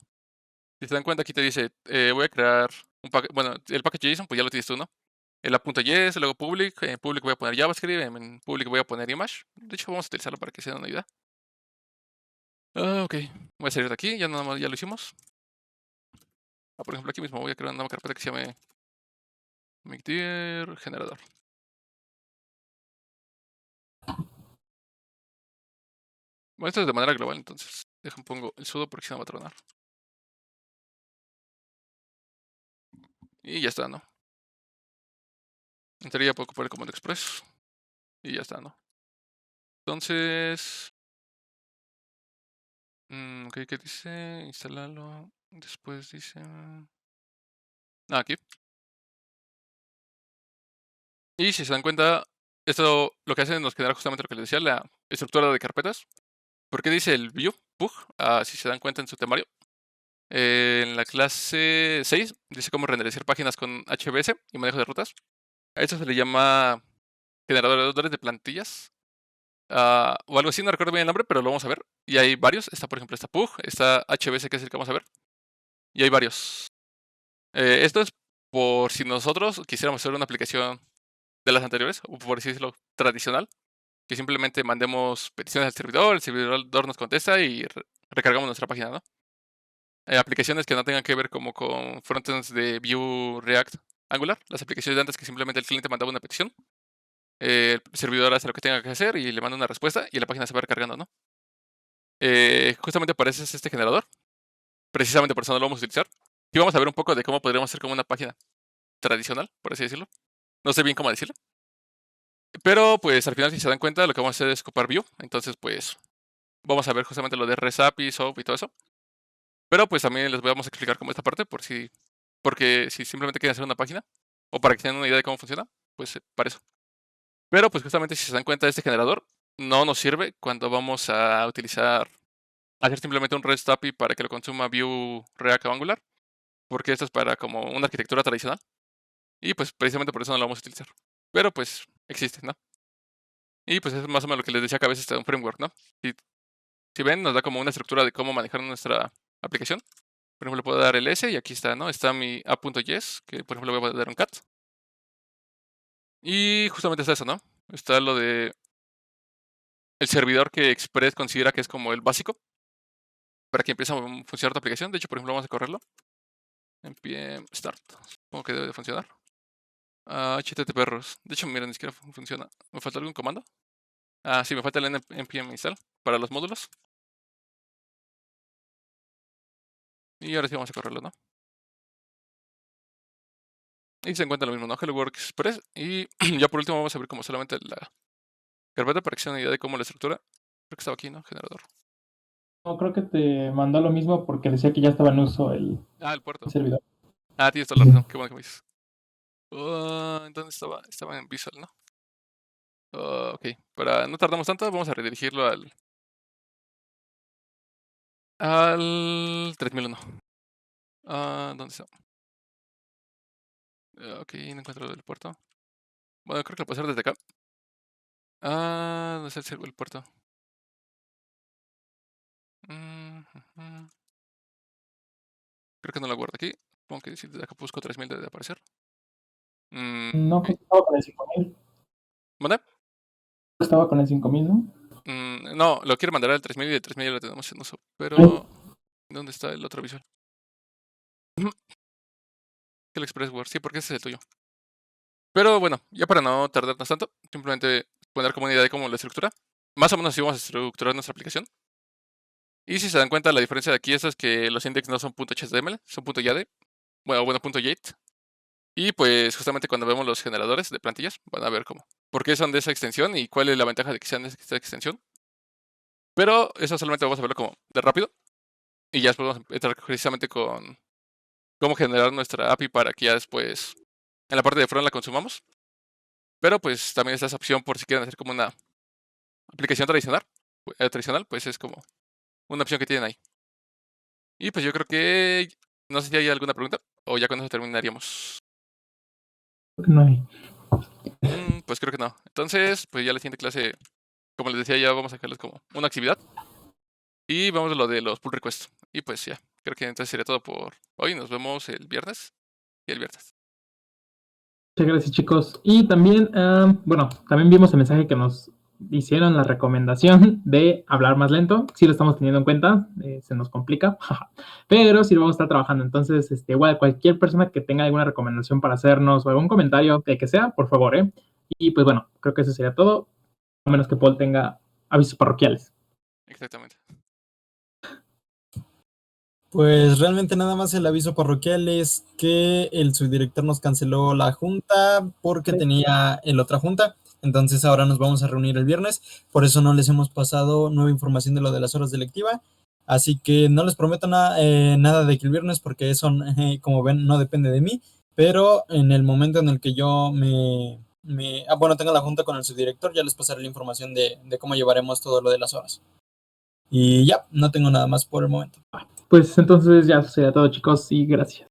Si se dan cuenta, aquí te dice, voy a crear el package JSON, pues ya lo tienes tú, ¿no? El app.js, luego public, en public voy a poner JavaScript, en public voy a poner image. De hecho, vamos a utilizarlo para que sea una ayuda. Ok, voy a salir de aquí, ya nada más, ya lo hicimos. Por ejemplo, aquí mismo voy a crear una nueva carpeta que se llame Micdir generador. Bueno, esto es de manera global, entonces pongo el sudo porque si no va a tronar. Y ya está, ¿no? En teoría puedo ocupar el comando express. Y ya está, ¿no? Entonces... ok, ¿qué dice? Instalarlo. Después dice... aquí. Y si se dan cuenta, esto lo que hace nos genera justamente lo que les decía, la estructura de carpetas. ¿Por qué dice el view? Pug, si se dan cuenta en su temario. En la clase 6 dice cómo renderizar páginas con HBS y manejo de rutas. A eso se le llama generadores de plantillas. O algo así, no recuerdo bien el nombre, pero lo vamos a ver. Y hay varios. Está, por ejemplo, está Pug, está HBS, que es el que vamos a ver. Y hay varios. Esto es por si nosotros quisiéramos hacer una aplicación de las anteriores, o por así decirlo, tradicional, que simplemente mandemos peticiones al servidor, el servidor nos contesta y recargamos nuestra página, ¿no? Aplicaciones que no tengan que ver como con frontends de Vue, React, Angular, las aplicaciones de antes que simplemente el cliente mandaba una petición, el servidor hace lo que tenga que hacer y le manda una respuesta y la página se va recargando, ¿no? Justamente para eso es este generador, precisamente por eso no lo vamos a utilizar. Y vamos a ver un poco de cómo podríamos hacer como una página tradicional, por así decirlo. No sé bien cómo decirlo. Pero pues al final, si se dan cuenta, lo que vamos a hacer es ocupar Vue. Entonces pues vamos a ver justamente lo de REST API, SOAP y todo eso. Pero pues también les vamos a explicar cómo esta parte, porque si simplemente quieren hacer una página, o para que tengan una idea de cómo funciona, pues para eso. Pero pues justamente si se dan cuenta, este generador no nos sirve cuando vamos a hacer simplemente un REST API para que lo consuma Vue, React o Angular. Porque esto es para como una arquitectura tradicional. Y pues precisamente por eso no lo vamos a utilizar. Pero pues existe, ¿no? Y pues es más o menos lo que les decía que a veces está un framework, ¿no? Si ven, nos da como una estructura de cómo manejar nuestra aplicación. Por ejemplo, le puedo dar el S y aquí está, ¿no? Está mi app.js, que por ejemplo le voy a dar un cat. Y justamente está eso, ¿no? Está lo de el servidor que Express considera que es como el básico para que empiece a funcionar tu aplicación. De hecho, por ejemplo, vamos a correrlo. npm start. Supongo que debe de funcionar. HTTP errors. De hecho, miren, ni siquiera funciona. ¿Me falta algún comando? Sí, me falta el npm install para los módulos. Y ahora sí vamos a correrlo, ¿no? Y se encuentra lo mismo, ¿no? Hello World Express. Y ya por último vamos a abrir como solamente la carpeta para que se den una idea de cómo la estructura. Creo que estaba aquí, ¿no? Generador. No, creo que te mandó lo mismo porque decía que ya estaba en uso el El puerto. servidor. Tienes toda la razón. Qué bueno que me dices. Entonces estaba en Visual, ¿no? Ok. Para no tardamos tanto, vamos a redirigirlo al 3001. ¿Dónde está? Ok, no encuentro el puerto. Bueno, creo que lo puedo hacer desde acá. ¿Dónde está el puerto? Creo que no lo guardo aquí. Supongo que si desde acá busco 3000 debe de aparecer. No, Ok. pues estaba con el 5000. ¿Manda? Estaba con el 5000, ¿no? No, lo quiero mandar al 3000 y el 3000 ya lo tenemos en uso. Pero, ¿dónde está el otro visual? El Express Word, sí, porque ese es el tuyo. Pero bueno, ya para no tardarnos tanto, simplemente poner como una idea de cómo la estructura. Más o menos así vamos a estructurar nuestra aplicación. Y si se dan cuenta, la diferencia de aquí es que los index no son .html, son .yad. Bueno, .yate. Y pues justamente cuando vemos los generadores de plantillas, van a ver cómo. ¿Por qué son de esa extensión y cuál es la ventaja de que sean de esta extensión? Pero eso solamente vamos a verlo como de rápido. Y ya después vamos a entrar precisamente con cómo generar nuestra API para que ya después en la parte de front la consumamos. Pero pues también está esa opción por si quieren hacer como una aplicación tradicional, pues es como una opción que tienen ahí. Y pues yo creo que no sé si hay alguna pregunta o ya con eso terminaríamos. No hay. Pues creo que no. Entonces, pues ya la siguiente clase, como les decía, ya vamos a dejarles como una actividad. Y vamos a lo de los pull requests. Y pues ya, creo que entonces sería todo por hoy. Nos vemos el viernes y el viernes. Muchas gracias, chicos. Y también, también vimos el mensaje que nos hicieron la recomendación de hablar más lento. Sí lo estamos teniendo en cuenta, se nos complica, pero sí lo vamos a estar trabajando. Entonces, igual cualquier persona que tenga alguna recomendación para hacernos o algún comentario, que sea, por favor, Y pues bueno, creo que eso sería todo, a menos que Paul tenga avisos parroquiales. Exactamente. Pues realmente nada más el aviso parroquial es que el subdirector nos canceló la junta porque Sí. tenía el otra junta. Entonces ahora nos vamos a reunir el viernes. Por eso no les hemos pasado nueva información de lo de las horas de lectiva. Así que no les prometo nada de que el viernes, porque eso, como ven, no depende de mí. Pero en el momento en el que yo tenga la junta con el subdirector, ya les pasaré la información de cómo llevaremos todo lo de las horas. Y ya, no tengo nada más por el momento. Pues entonces ya sería todo, chicos, y gracias.